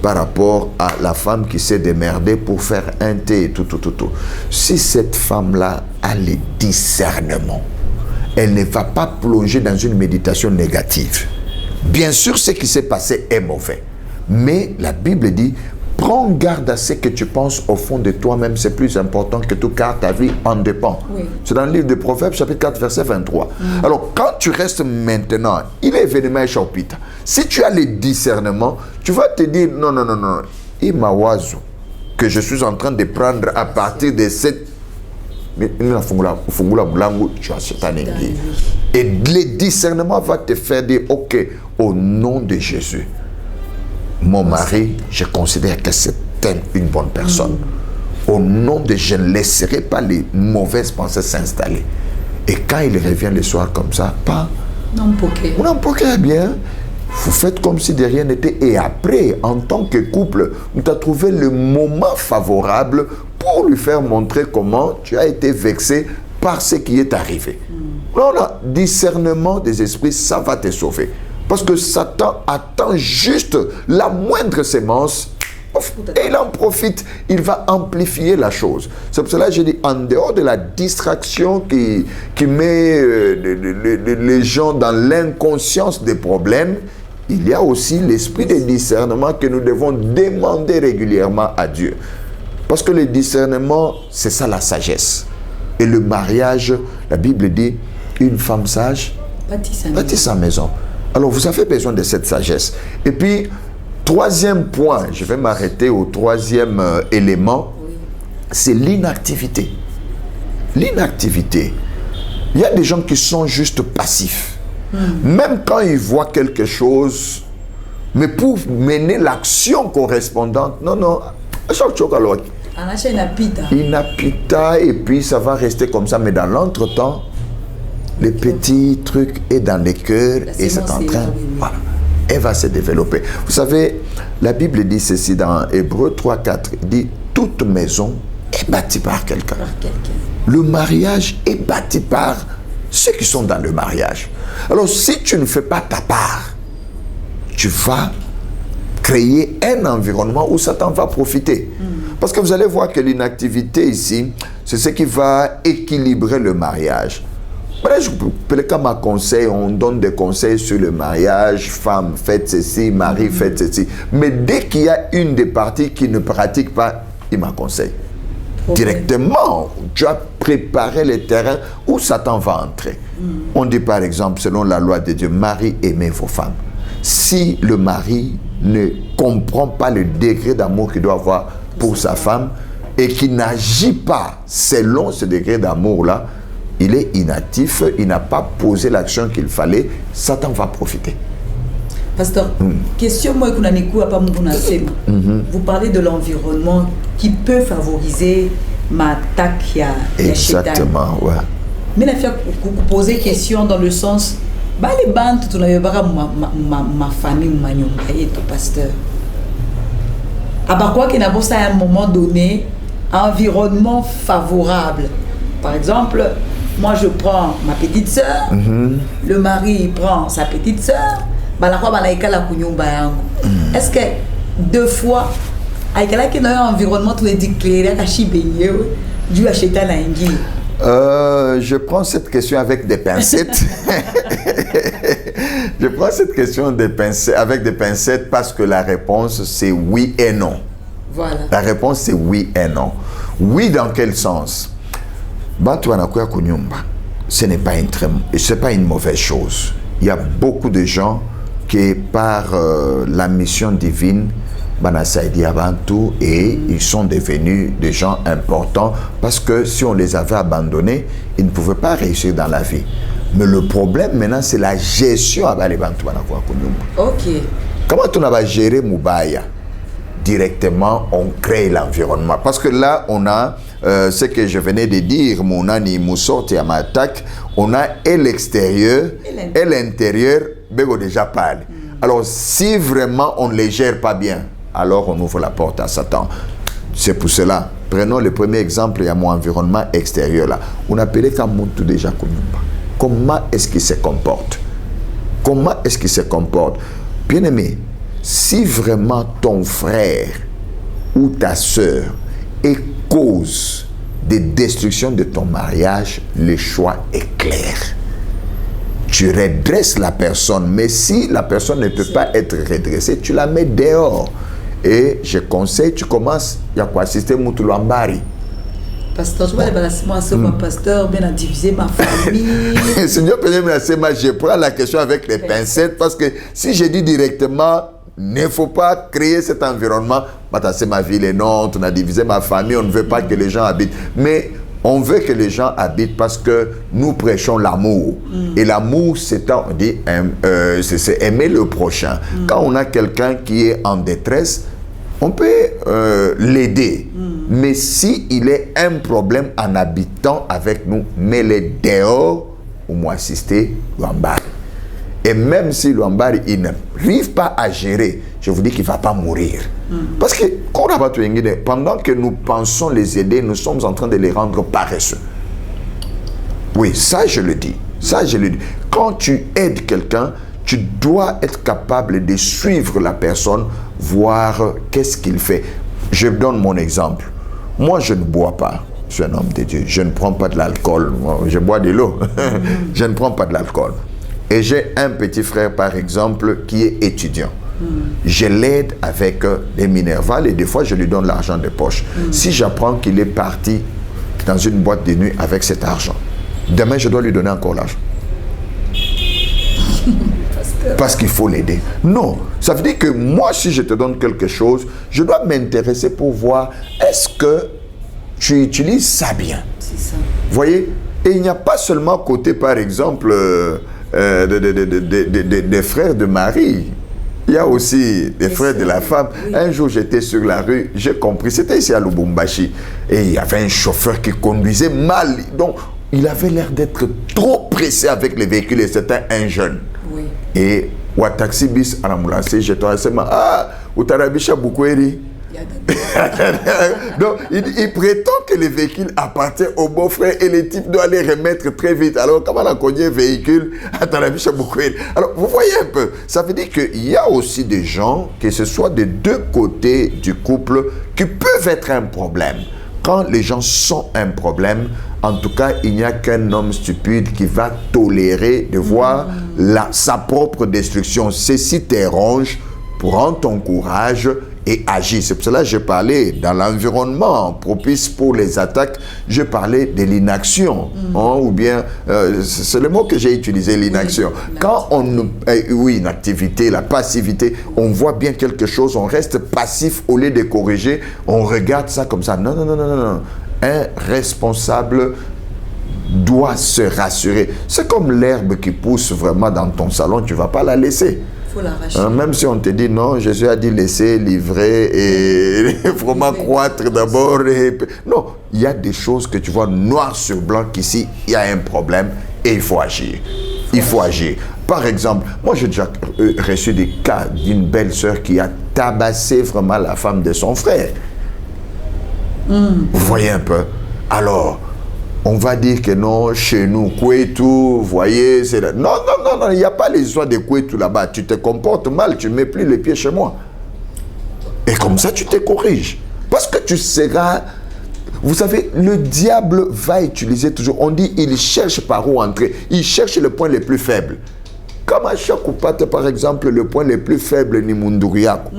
par rapport à la femme qui s'est démerdée pour faire un thé et tout. Si cette femme-là a le discernement, elle ne va pas plonger dans une méditation négative. Bien sûr, ce qui s'est passé est mauvais. Mais la Bible dit, prends garde à ce que tu penses au fond de toi-même. C'est plus important que tout, car ta vie en dépend. Oui. C'est dans le livre de Proverbes, chapitre 4, verset 23. Alors, quand tu restes maintenant, il est événement et chapitre. Si tu as le discernement, tu vas te dire, non. Imawazo, que je suis en train de prendre à partir de cette... Et le discernement va te faire dire, ok, au nom de Jésus, mon mari, je considère que c'est une bonne personne. Au nom de je ne laisserai pas les mauvaises pensées s'installer. Et quand il revient le soir comme ça, on empoquait bien. Vous faites comme si de rien n'était. Et après, en tant que couple, vous avez trouvé le moment favorable pour lui faire montrer comment tu as été vexé par ce qui est arrivé. Alors là, discernement des esprits, ça va te sauver. Parce que Satan attend juste la moindre sémence et il en profite, il va amplifier la chose. C'est pour cela que je dis, en dehors de la distraction qui met les gens dans l'inconscience des problèmes, il y a aussi l'esprit de discernement que nous devons demander régulièrement à Dieu. Parce que le discernement, c'est ça la sagesse. Et le mariage, la Bible dit, une femme sage bâtit sa maison. Alors vous avez besoin de cette sagesse. Et puis, troisième point, je vais m'arrêter au troisième élément, c'est l'inactivité. L'inactivité. Il y a des gens qui sont juste passifs. Même quand ils voient quelque chose, mais pour mener l'action correspondante, il n'apita et puis ça va rester comme ça. Mais dans l'entretemps, le petit truc est dans le cœur et c'est en train, voilà, elle va se développer. Vous savez, la Bible dit ceci dans Hébreux 3:4, il dit, toute maison est bâtie par quelqu'un. Le mariage est bâti par ceux qui sont dans le mariage. Alors, si tu ne fais pas ta part, tu vas créer un environnement où Satan va profiter. Parce que vous allez voir que l'inactivité ici, c'est ce qui va équilibrer le mariage. Bref, quelqu'un m'a conseillé, on donne des conseils sur le mariage, femme, faites ceci, mari, faites ceci. Mais dès qu'il y a une des parties qui ne pratique pas, il m'a conseillé. Directement, tu as préparé le terrain où Satan va entrer. On dit par exemple, selon la loi de Dieu, mari, aimez vos femmes. Si le mari ne comprend pas le degré d'amour qu'il doit avoir pour sa femme et qu'il n'agit pas selon ce degré d'amour-là, il est inactif, il n'a pas posé l'action qu'il fallait, Satan va profiter. Pasteur, question moi qu'on a écouté pas vous parlez de l'environnement qui peut favoriser ma attaque à exactement, ouais. Mais la faire poser question dans le sens bah les bandes tout n'avait pas ma famille ma nyumba et tout pasteur. À part quoi qu'il n'a pas à un moment donné environnement favorable. Par exemple, moi je prends ma petite sœur, le mari prend sa petite sœur, est-ce que deux fois, avec un environnement tout éclairé, Dieu a acheté la Ingi? Je prends cette question avec des pincettes. Je prends cette question avec des pincettes parce que la réponse c'est oui et non. Voilà. La réponse c'est oui et non. Oui dans quel sens? Ce n'est pas une mauvaise chose. Il y a beaucoup de gens qui par la mission divine Banasaidi avant tout et ils sont devenus des gens importants parce que si on les avait abandonnés, ils ne pouvaient pas réussir dans la vie. Mais le problème maintenant, c'est la gestion à Balibantu. Ok. Comment on va gérer Moubaya? Directement, on crée l'environnement. Parce que là, on a ce que je venais de dire, mon ani Moussorti à ma attaque, on a et l'extérieur et l'intérieur, Bego déjà parle. Alors, si vraiment on ne les gère pas bien, alors on ouvre la porte à Satan. C'est pour cela, prenons le premier exemple, il y a mon environnement extérieur là. On appelait Kamuntu déjà Kunyumba. Comment est-ce qu'il se comporte? Comment est-ce qu'il se comporte? Bien aimé, si vraiment ton frère ou ta soeur est cause de destruction de ton mariage, le choix est clair. Tu redresses la personne, mais si la personne ne peut pas être redressée, tu la mets dehors. Et je conseille, tu commences, il y a quoi assister Moutoulouambari. Pasteur, je vais aller pasteur, bien à diviser ma famille. Seigneur, je prends la question avec les pincettes parce que si je dis directement, il ne faut pas créer cet environnement. C'est ma vie, les nôtres, on a divisé ma famille, on ne veut pas que les gens habitent. Mais on veut que les gens habitent parce que nous prêchons l'amour. Et l'amour, c'est aimer le prochain. Quand on a quelqu'un qui est en détresse, on peut l'aider. Mais s'il est un problème en habitant avec nous, mets-le dehors ou moi assister Luambari. Et même si Luambari il n'arrive pas à gérer, je vous dis qu'il ne va pas mourir. Parce que pendant que nous pensons les aider, nous sommes en train de les rendre paresseux. Oui, ça je le dis. Ça je le dis. Quand tu aides quelqu'un, tu dois être capable de suivre la personne, voir qu'est-ce qu'il fait. Je donne mon exemple. Moi, je ne bois pas. Je suis un homme de Dieu. Je ne prends pas de l'alcool. Je bois de l'eau. Je ne prends pas de l'alcool. Et j'ai un petit frère, par exemple, qui est étudiant. Je l'aide avec des Minerval et des fois, je lui donne l'argent de poche. Si j'apprends qu'il est parti dans une boîte de nuit avec cet argent, demain, je dois lui donner encore l'argent. Parce qu'il faut l'aider. Non, ça veut dire que moi, si je te donne quelque chose, je dois m'intéresser pour voir est-ce que tu utilises ça bien. C'est ça. Vous voyez? Et il n'y a pas seulement côté, par exemple, des frères de Marie. Il y a aussi des frères de la femme. Oui. Un jour, j'étais sur la rue, j'ai compris, c'était ici à Lubumbashi. Et il y avait un chauffeur qui conduisait mal. Donc, il avait l'air d'être trop pressé avec les véhicules et c'était un jeune. Oui. Et au taxi bis à la moulassé, j'étais à ou Tarabisha Boukweri. Donc, il prétend que le véhicule appartient au beau-frère et le type doit les remettre très vite. Alors, comment on a connu un véhicule à Tarabisha Boukweri? Alors, vous voyez un peu, ça veut dire qu'il y a aussi des gens, que ce soit des deux côtés du couple, qui peuvent être un problème. quand les gens sont un problème, en tout cas, il n'y a qu'un homme stupide qui va tolérer de voir sa propre destruction. Ceci t'éronge, prends ton courage et agis. C'est pour cela que je parlais dans l'environnement propice pour les attaques, je parlais de l'inaction, ou bien, c'est le mot que j'ai utilisé, l'inaction. Quand oui, inactivité, la passivité, on voit bien quelque chose, on reste passif au lieu de corriger, on regarde ça comme ça. Non, non, non, non, non. Un responsable doit se rassurer. C'est comme l'herbe qui pousse vraiment dans ton salon, tu ne vas pas la laisser. Faut l'arracher. Même si on te dit non, Jésus a dit laisser, livrer et vraiment croître d'abord. Non, il y a des choses que tu vois noir sur blanc qu'ici, il y a un problème et il faut agir. Il faut agir. Par exemple, moi j'ai déjà reçu des cas d'une belle-sœur qui a tabassé vraiment la femme de son frère. Vous voyez un peu. Alors, on va dire que non, chez nous, Kouétou, vous voyez, c'est là. Non, non, non, non, il n'y a pas les histoires de Kouétou là-bas. Tu te comportes mal, tu ne mets plus les pieds chez moi. Et comme ça, tu te corriges. Parce que tu seras... Vous savez, le diable va utiliser toujours... On dit, il cherche par où entrer. Il cherche le point le plus faible. Comme à Chakupate, par exemple, le point le plus faible, ni Munduriako.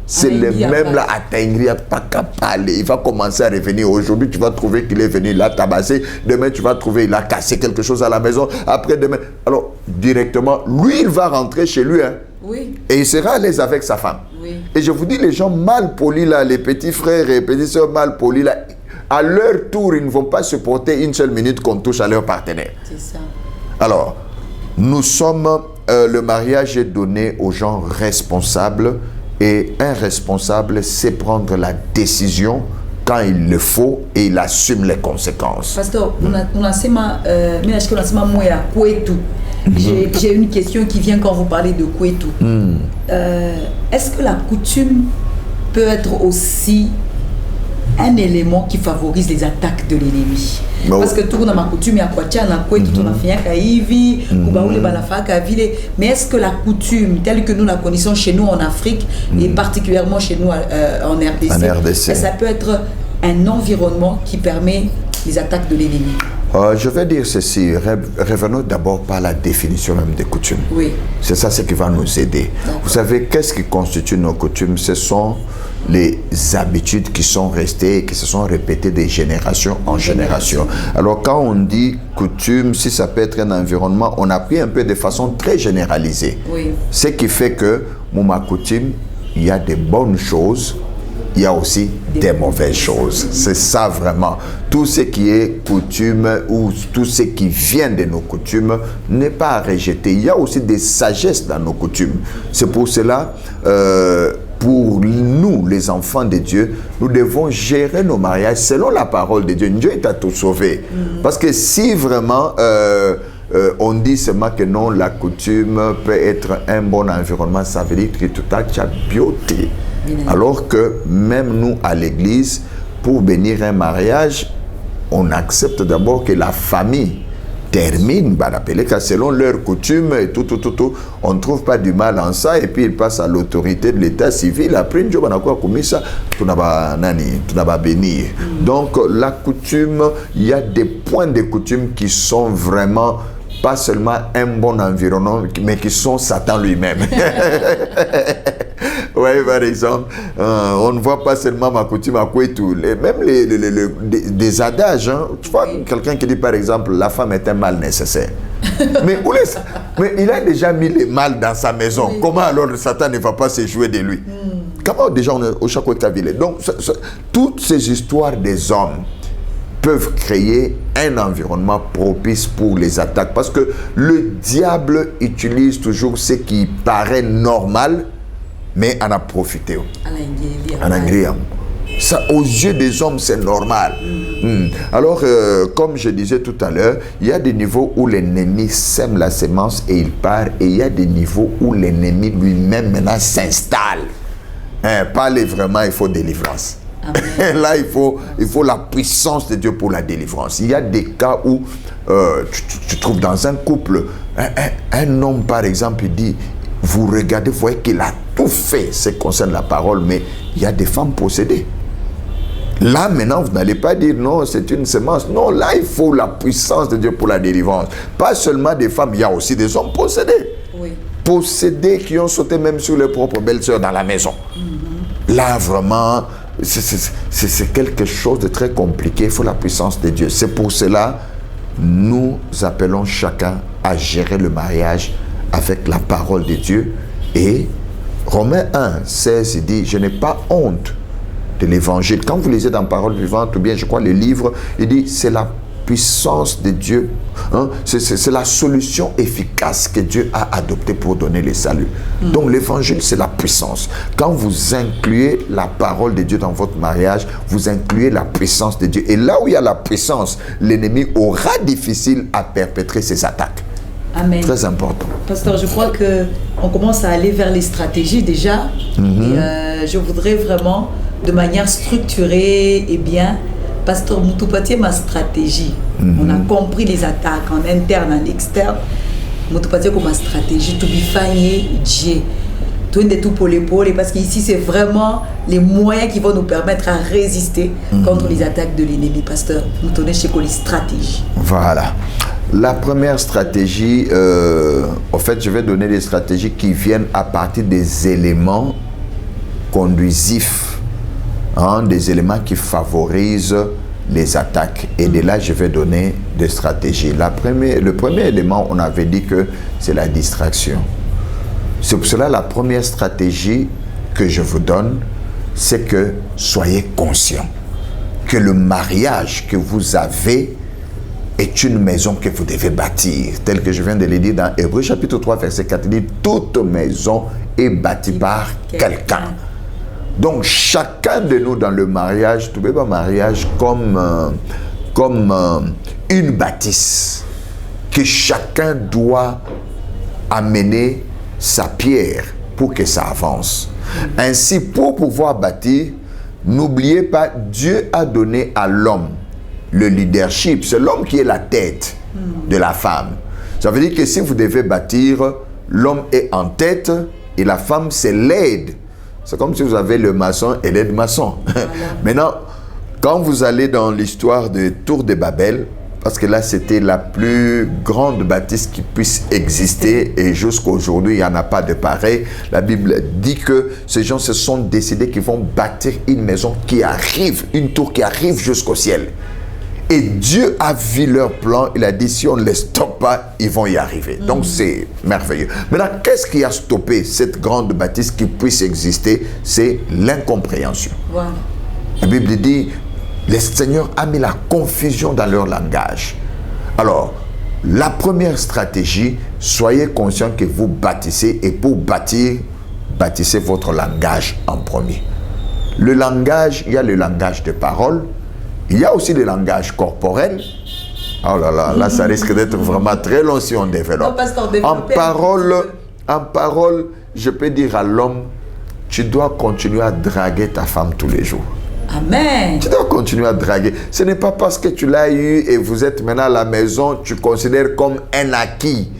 C'est le même là, à Taingria, pas capable. Il va commencer à revenir. Aujourd'hui, tu vas trouver qu'il est venu, il a tabassé. Demain, tu vas trouver, il a cassé quelque chose à la maison. Après, demain. Alors, directement, lui, il va rentrer chez lui. Hein. Oui. Et il sera à l'aise avec sa femme. Oui. Et je vous dis, les gens mal polis là, les petits frères et petites soeurs mal polis là, à leur tour, ils ne vont pas supporter une seule minute qu'on touche à leur partenaire. C'est ça. Alors, nous sommes... le mariage est donné aux gens responsables et un responsable sait prendre la décision quand il le faut et il assume les conséquences. Pasteur, j'ai une question qui vient quand vous parlez de Kouétou. Est-ce que la coutume peut être aussi un élément qui favorise les attaques de l'ennemi? Parce que tout le monde a coutume, il y a quoi, mais est-ce que la coutume telle que nous la connaissons chez nous en Afrique et particulièrement chez nous en RDC, ça peut être un environnement qui permet les attaques de l'ennemi? Je vais dire ceci, revenons d'abord par la définition même des coutumes. Oui. C'est ça ce qui va nous aider. Vous savez, qu'est-ce qui constitue nos coutumes? Ce sont les habitudes qui sont restées et qui se sont répétées de génération en génération. Alors quand on dit coutume, si ça peut être un environnement, on a pris un peu de façon très généralisée. Oui. Ce qui fait que, ma coutume, il y a des bonnes choses, il y a aussi des mauvaises choses. C'est ça vraiment. Tout ce qui est coutume ou tout ce qui vient de nos coutumes n'est pas à rejeter. Il y a aussi des sagesses dans nos coutumes. C'est pour cela, pour nous, les enfants de Dieu, nous devons gérer nos mariages selon la parole de Dieu. Dieu t'a tout sauvé. Parce que si vraiment... on dit seulement que non, la coutume peut être un bon environnement, ça veut dire que tout a beauté. Alors que même nous, à l'église, pour bénir un mariage, on accepte d'abord que la famille termine, selon leurs coutumes et tout. On ne trouve pas du mal en ça et puis il passe à l'autorité de l'état civil. Après, on a quoi commis ça, tu n'as pas bénir. Donc, la coutume, il y a des points de coutume qui sont vraiment pas seulement un bon environnement, mais qui sont Satan lui-même. Oui, par exemple, on ne voit pas seulement ma coutume à Kouétou, même des adages. Hein. Tu vois, quelqu'un qui dit par exemple, la femme est un mal nécessaire. mais il a déjà mis le mal dans sa maison. Oui. Comment alors Satan ne va pas se jouer de lui? Comment déjà on est au Chaco Kavile? Donc, toutes ces histoires des hommes peuvent créer un environnement propice pour les attaques. Parce que le diable utilise toujours ce qui paraît normal, mais en a profité. En Anglia. Ça, aux yeux des hommes, c'est normal. Alors, comme je disais tout à l'heure, il y a des niveaux où l'ennemi sème la sémence et il part. Et il y a des niveaux où l'ennemi lui-même maintenant s'installe. Parlez vraiment, il faut délivrance. Là, il faut la puissance de Dieu pour la délivrance. Il y a des cas où tu trouves dans un couple, un homme par exemple, il dit, vous regardez, vous voyez qu'il a tout fait, ce qui concerne la parole, mais il y a des femmes possédées. Là, maintenant, vous n'allez pas dire non, c'est une semence. Non, là, il faut la puissance de Dieu pour la délivrance. Pas seulement des femmes, il y a aussi des hommes possédés. Oui. Possédés qui ont sauté même sur leurs propres belles-sœurs dans la maison. Là, vraiment, c'est quelque chose de très compliqué. Il faut la puissance de Dieu. C'est pour cela, nous appelons chacun à gérer le mariage avec la parole de Dieu. Et Romains 1, 16, il dit, je n'ai pas honte de l'évangile. Quand vous lisez dans Parole vivante, ou bien je crois le livre, il dit, c'est la puissance de Dieu. Hein? C'est la solution efficace que Dieu a adoptée pour donner le salut. Donc l'évangile, c'est la puissance. Quand vous incluez la parole de Dieu dans votre mariage, vous incluez la puissance de Dieu. Et là où il y a la puissance, l'ennemi aura difficile à perpétrer ses attaques. Amen. Très important. Pasteur, je crois qu'on commence à aller vers les stratégies déjà. Et, je voudrais vraiment, de manière structurée et bien, Pasteur Mutupati, ma stratégie. On a compris les attaques en interne, en externe. Mutupati, comme ma stratégie, tout bifagner, Dieu. Tout de tout pour l'épaule, parce qu'ici, c'est vraiment les moyens qui vont nous permettre à résister contre les attaques de l'ennemi. Pasteur, nous donnez chez les stratégies. Voilà. La première stratégie, en fait, je vais donner des stratégies qui viennent à partir des éléments conduisifs, hein, des éléments qui favorisent les attaques. Et de là, je vais donner des stratégies. Le premier élément, on avait dit que c'est la distraction. C'est pour cela la première stratégie que je vous donne, c'est que soyez conscients que le mariage que vous avez est une maison que vous devez bâtir, tel que je viens de le dire dans Hébreux chapitre 3, verset 4, il dit « Toute maison est bâtie par quelqu'un ». Donc, chacun de nous dans le mariage, tout le mariage comme une bâtisse que chacun doit amener sa pierre pour que ça avance. Ainsi, pour pouvoir bâtir, n'oubliez pas, Dieu a donné à l'homme le leadership. C'est l'homme qui est la tête de la femme. Ça veut dire que si vous devez bâtir, l'homme est en tête et la femme, c'est l'aide. C'est comme si vous avez le maçon et l'aide-maçon. Voilà. Maintenant, quand vous allez dans l'histoire de Tour de Babel, parce que là, c'était la plus grande bâtisse qui puisse exister et jusqu'à aujourd'hui, il n'y en a pas de pareil. La Bible dit que ces gens se sont décidés qu'ils vont bâtir une maison qui arrive, une tour qui arrive jusqu'au ciel. Et Dieu a vu leur plan, il a dit si on ne les stoppe pas, ils vont y arriver. Donc c'est merveilleux. Maintenant, qu'est-ce qui a stoppé cette grande bâtisse qui puisse exister? C'est l'incompréhension. Voilà. La Bible dit, le Seigneur a mis la confusion dans leur langage. Alors, la première stratégie, soyez conscients que vous bâtissez et pour bâtir, bâtissez votre langage en premier. Le langage, il y a le langage de parole. Il y a aussi le langage corporel. Oh là là, là ça risque d'être vraiment très long si on développe. En parole, je peux dire à l'homme, tu dois continuer à draguer ta femme tous les jours. Amen. Tu dois continuer à draguer. Ce n'est pas parce que tu l'as eu et vous êtes maintenant à la maison, tu considères comme un acquis.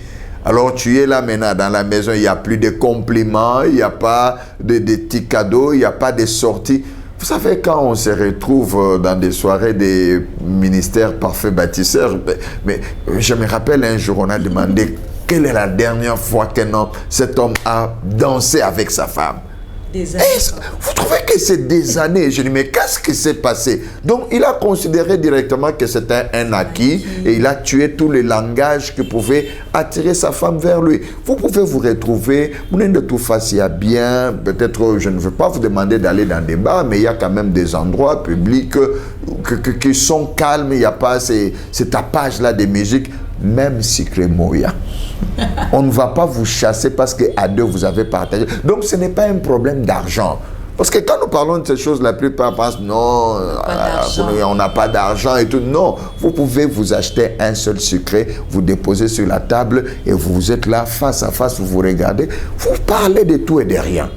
Alors tu es là maintenant dans la maison, il n'y a plus de compliments, il n'y a pas de petits cadeaux, il n'y a pas de sorties. Vous savez, quand on se retrouve dans des soirées des ministères parfaits bâtisseurs, mais je me rappelle un jour, on a demandé quelle est la dernière fois cet homme a dansé avec sa femme. Des années. Vous trouvez que c'est des années? Je dis, mais qu'est-ce qui s'est passé? Donc, il a considéré directement que c'était un acquis et il a tué tous les langages qui pouvaient attirer sa femme vers lui. Vous pouvez vous retrouver, vous n'êtes de tout face, il y a bien, peut-être, je ne veux pas vous demander d'aller dans des bars, mais il y a quand même des endroits publics qui sont calmes, il n'y a pas ces tapages-là de musique. Même si Moya. On ne va pas vous chasser parce qu'à deux vous avez partagé. Donc ce n'est pas un problème d'argent. Parce que quand nous parlons de ces choses, la plupart pensent non, on n'a pas d'argent et tout. Non, vous pouvez vous acheter un seul sucré, vous déposer sur la table et vous êtes là face à face, vous vous regardez, vous parlez de tout et de rien.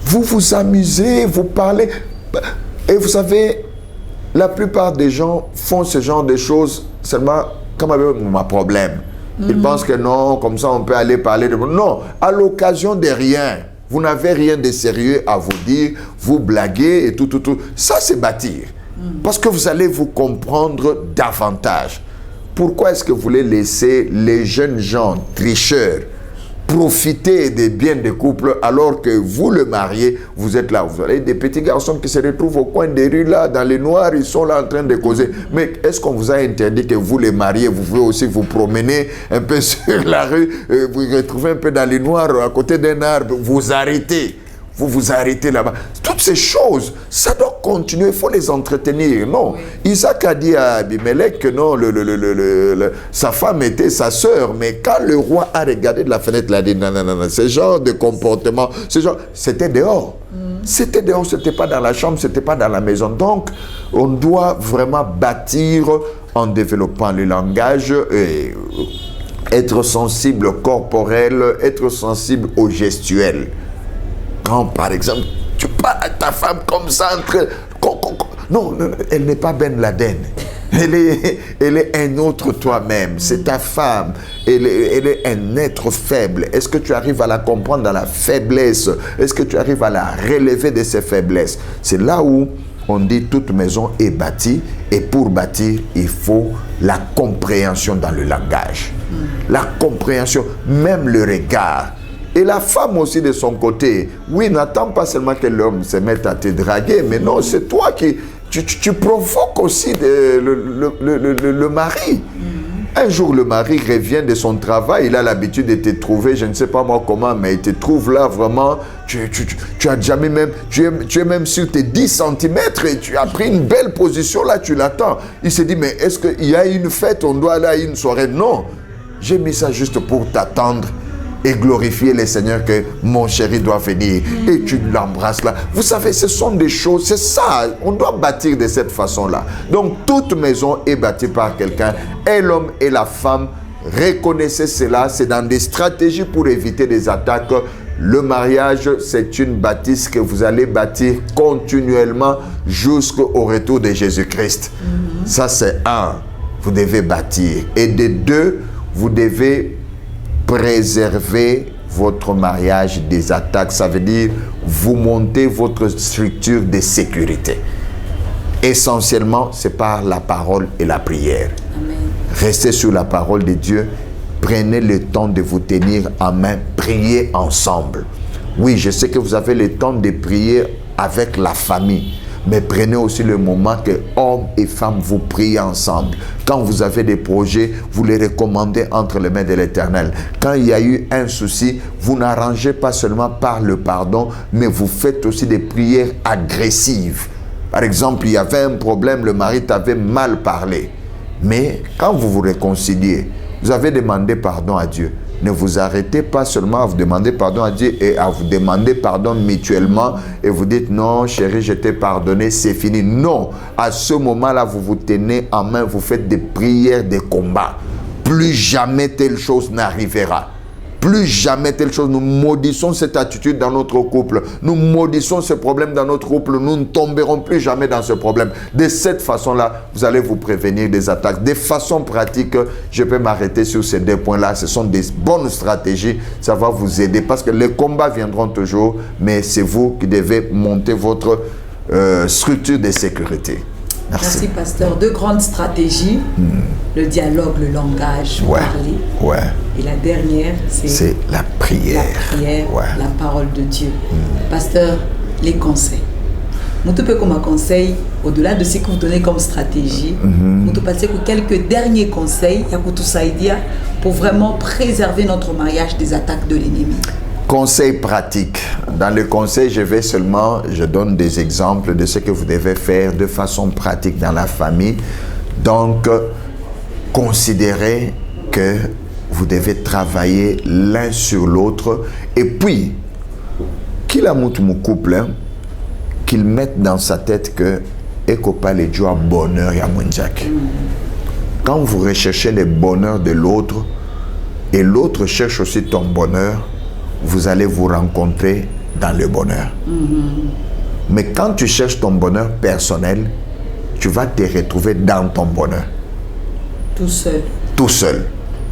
Vous vous amusez, vous parlez. Et vous savez, la plupart des gens font ce genre de choses seulement comme avec mon problème. Ils pensent que non, comme ça on peut aller parler de... Non, à l'occasion de rien. Vous n'avez rien de sérieux à vous dire, vous blaguez et tout. Ça, c'est bâtir. Parce que vous allez vous comprendre davantage. Pourquoi est-ce que vous voulez laisser les jeunes gens tricheurs profiter des biens des couples alors que vous, le marié, vous êtes là. Vous avez des petits garçons qui se retrouvent au coin des rues là, dans les noirs, ils sont là en train de causer. Mais est-ce qu'on vous a interdit que vous, les mariés, vous pouvez aussi vous promener un peu sur la rue, vous vous retrouvez un peu dans les noirs, à côté d'un arbre, vous arrêtez. Vous vous arrêtez là-bas. Toutes ces choses, ça doit continuer, il faut les entretenir. Non. Oui. Isaac a dit à Abimelech que non, sa femme était sa sœur. Mais quand le roi a regardé de la fenêtre, il a dit non, ce genre de comportement, c'était dehors. C'était dehors, c'était pas dans la chambre, c'était pas dans la maison. Donc, on doit vraiment bâtir en développant le langage et être sensible au corporel, être sensible au gestuel. Quand, par exemple, tu parles à ta femme comme ça, non, elle n'est pas Ben Laden. Elle est un autre toi-même. C'est ta femme. Elle est un être faible. Est-ce que tu arrives à la comprendre dans la faiblesse? Est-ce que tu arrives à la relever de ses faiblesses? C'est là où on dit toute maison est bâtie. Et pour bâtir, il faut la compréhension dans le langage. La compréhension, même le regard. Et la femme aussi de son côté, oui, n'attends pas seulement que l'homme se mette à te draguer, mais non, c'est toi qui, tu provoques aussi le mari. Un jour, le mari revient de son travail, il a l'habitude de te trouver, je ne sais pas moi comment, mais il te trouve là vraiment, tu as jamais même, tu es même sur tes 10 cm et tu as pris une belle position là, tu l'attends. Il se dit, mais est-ce qu'il y a une fête, on doit aller à une soirée? Non, j'ai mis ça juste pour t'attendre et glorifier le Seigneur que mon chéri doit venir et tu l'embrasses là. Vous savez, ce sont des choses, c'est ça, on doit bâtir de cette façon-là. Donc, toute maison est bâtie par quelqu'un et l'homme et la femme, reconnaissez cela, c'est dans des stratégies pour éviter des attaques. Le mariage, c'est une bâtisse que vous allez bâtir continuellement jusqu'au retour de Jésus-Christ. Ça, c'est un, vous devez bâtir. Et de deux, vous devez préserver votre mariage des attaques. Ça veut dire vous montez votre structure de sécurité. Essentiellement, c'est par la parole et la prière. Amen. Restez sur la parole de Dieu. Prenez le temps de vous tenir en main. Priez ensemble. Oui, je sais que vous avez le temps de prier avec la famille. Mais prenez aussi le moment que hommes et femmes vous priez ensemble. Quand vous avez des projets, vous les recommandez entre les mains de l'Éternel. Quand il y a eu un souci, vous n'arrangez pas seulement par le pardon, mais vous faites aussi des prières agressives. Par exemple, il y avait un problème, le mari t'avait mal parlé. Mais quand vous vous réconciliez, vous avez demandé pardon à Dieu. Ne vous arrêtez pas seulement à vous demander pardon à Dieu et à vous demander pardon mutuellement et vous dites non chérie je t'ai pardonné, c'est fini. Non, à ce moment-là vous vous tenez en main, vous faites des prières de combat. Plus jamais telle chose n'arrivera. Plus jamais telle chose. Nous maudissons cette attitude dans notre couple. Nous maudissons ce problème dans notre couple. Nous ne tomberons plus jamais dans ce problème. De cette façon-là, vous allez vous prévenir des attaques. De façon pratique, je peux m'arrêter sur ces deux points-là. Ce sont des bonnes stratégies. Ça va vous aider parce que les combats viendront toujours, mais c'est vous qui devez monter votre structure de sécurité. Merci, pasteur. Deux grandes stratégies. Le dialogue, le langage, parler. Ouais. Et la dernière, c'est la prière. La prière, la parole de Dieu. Pasteur, les conseils. Nous te comme un conseil, au-delà de ce que vous donnez comme stratégie, nous te passons quelques derniers conseils pour vraiment préserver notre mariage des attaques de l'ennemi. Conseil pratique. Dans le conseil, je donne des exemples de ce que vous devez faire de façon pratique dans la famille. Donc, considérez que vous devez travailler l'un sur l'autre. Et puis, qu'il a mon couple, qu'il mette dans sa tête que Ekopa le Dieu a bonheur et à Mounjak. Quand vous recherchez le bonheur de l'autre, et l'autre cherche aussi ton bonheur, vous allez vous rencontrer dans le bonheur. Mais quand tu cherches ton bonheur personnel, tu vas te retrouver dans ton bonheur. Tout seul. Tout seul.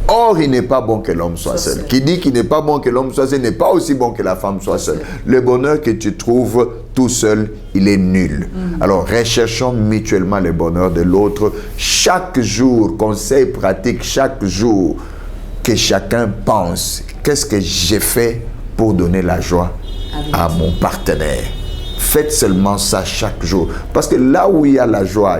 Or, il n'est pas bon que l'homme soit seul. Qui dit qu'il n'est pas bon que l'homme soit seul n'est pas aussi bon que la femme soit seule. Le bonheur que tu trouves tout seul, il est nul. Alors, recherchons mutuellement le bonheur de l'autre. Chaque jour, conseil pratique, chaque jour, que chacun pense, qu'est-ce que j'ai fait pour donner la joie à mon partenaire. Faites seulement ça chaque jour. Parce que là où il y a la joie,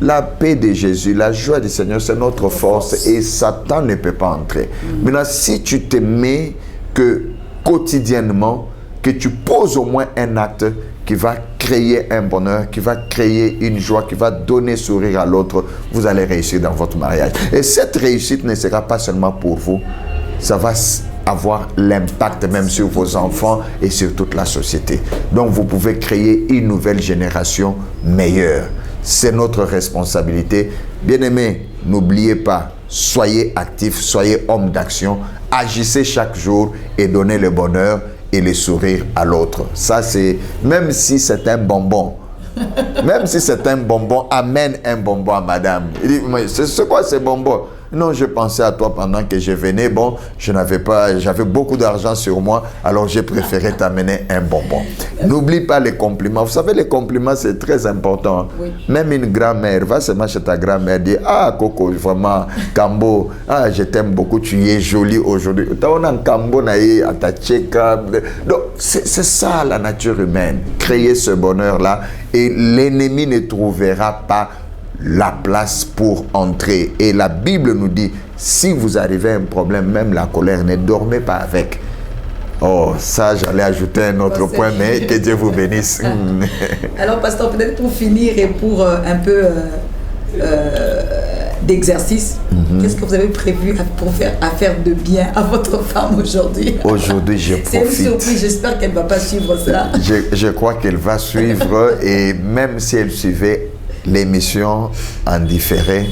la paix de Jésus, la joie du Seigneur, c'est notre force et Satan ne peut pas entrer. Maintenant, si tu te mets que quotidiennement, que tu poses au moins un acte qui va créer un bonheur, qui va créer une joie, qui va donner sourire à l'autre, vous allez réussir dans votre mariage. Et cette réussite ne sera pas seulement pour vous, ça va avoir l'impact même sur vos enfants et sur toute la société. Donc vous pouvez créer une nouvelle génération meilleure. C'est notre responsabilité. Bien-aimés, n'oubliez pas, soyez actifs, soyez hommes d'action, agissez chaque jour et donnez le bonheur et le sourire à l'autre. Ça, c'est, même si c'est un bonbon, même si c'est un bonbon, amène un bonbon à madame. Il dit, c'est quoi ces bonbons? Non, je pensais à toi pendant que je venais. Bon, j'avais beaucoup d'argent sur moi, alors j'ai préféré t'amener un bonbon. N'oublie pas les compliments. Vous savez, les compliments, c'est très important. Oui. Même une grand-mère, va seulement chez ta grand-mère, dire, ah, Coco, vraiment, Kambo, ah, je t'aime beaucoup, tu es jolie aujourd'hui. Donc, c'est ça la nature humaine. Créer ce bonheur-là et l'ennemi ne trouvera pas la place pour entrer. Et la Bible nous dit, si vous arrivez à un problème, même la colère, ne dormez pas avec. Oh, ça, j'allais ajouter un autre point, mais que Dieu vous bénisse. Alors, pasteur, peut-être pour finir et pour un peu d'exercice, qu'est-ce que vous avez prévu à faire de bien à votre femme aujourd'hui? Aujourd'hui, je profite. C'est une surprise, j'espère qu'elle ne va pas suivre ça. Je crois qu'elle va suivre, et même si elle suivait l'émission en différé,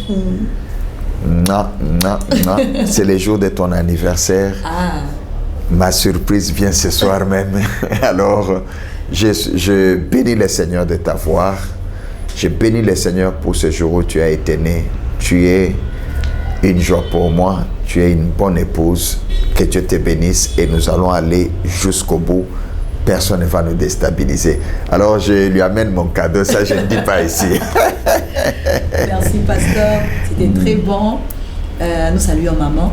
non, c'est le jour de ton anniversaire. Ma surprise vient ce soir même. Alors, je bénis le Seigneur de t'avoir. Je bénis le Seigneur pour ce jour où tu as été né. Tu es une joie pour moi. Tu es une bonne épouse. Que Dieu te bénisse et nous allons aller jusqu'au bout. Personne ne va nous déstabiliser. Alors, je lui amène mon cadeau. Ça, je ne dis pas ici. Merci, pasteur. C'était très bon. Nous saluons maman.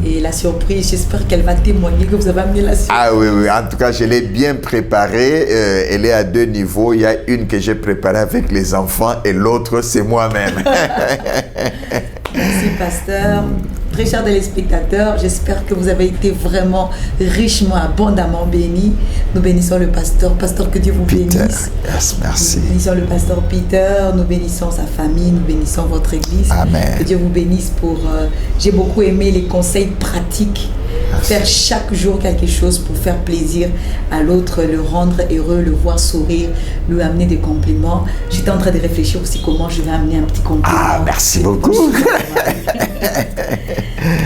Et la surprise, j'espère qu'elle va témoigner que vous avez amené la surprise. Ah oui, en tout cas, je l'ai bien préparée. Elle est à 2 niveaux. Il y a une que j'ai préparée avec les enfants et l'autre, c'est moi-même. Merci, pasteur. Très chers téléspectateurs, j'espère que vous avez été vraiment richement, abondamment bénis. Nous bénissons le pasteur. Pasteur, que Dieu vous bénisse. Yes, merci. Nous bénissons le pasteur Peter, nous bénissons sa famille, nous bénissons votre église. Amen. Que Dieu vous bénisse pour... j'ai beaucoup aimé les conseils pratiques. Merci. Faire chaque jour quelque chose pour faire plaisir à l'autre, le rendre heureux, le voir sourire, lui amener des compliments. J'étais en train de réfléchir aussi comment je vais amener un petit compliment. Ah, merci beaucoup.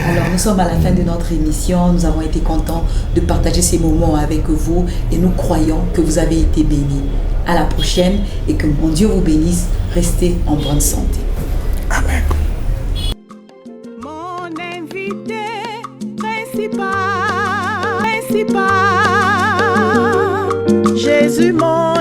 Alors, nous sommes à la fin de notre émission. Nous avons été contents de partager ces moments avec vous et nous croyons que vous avez été bénis. À la prochaine et que mon Dieu vous bénisse. Restez en bonne santé. Amen. Mon invité principal, Jésus mon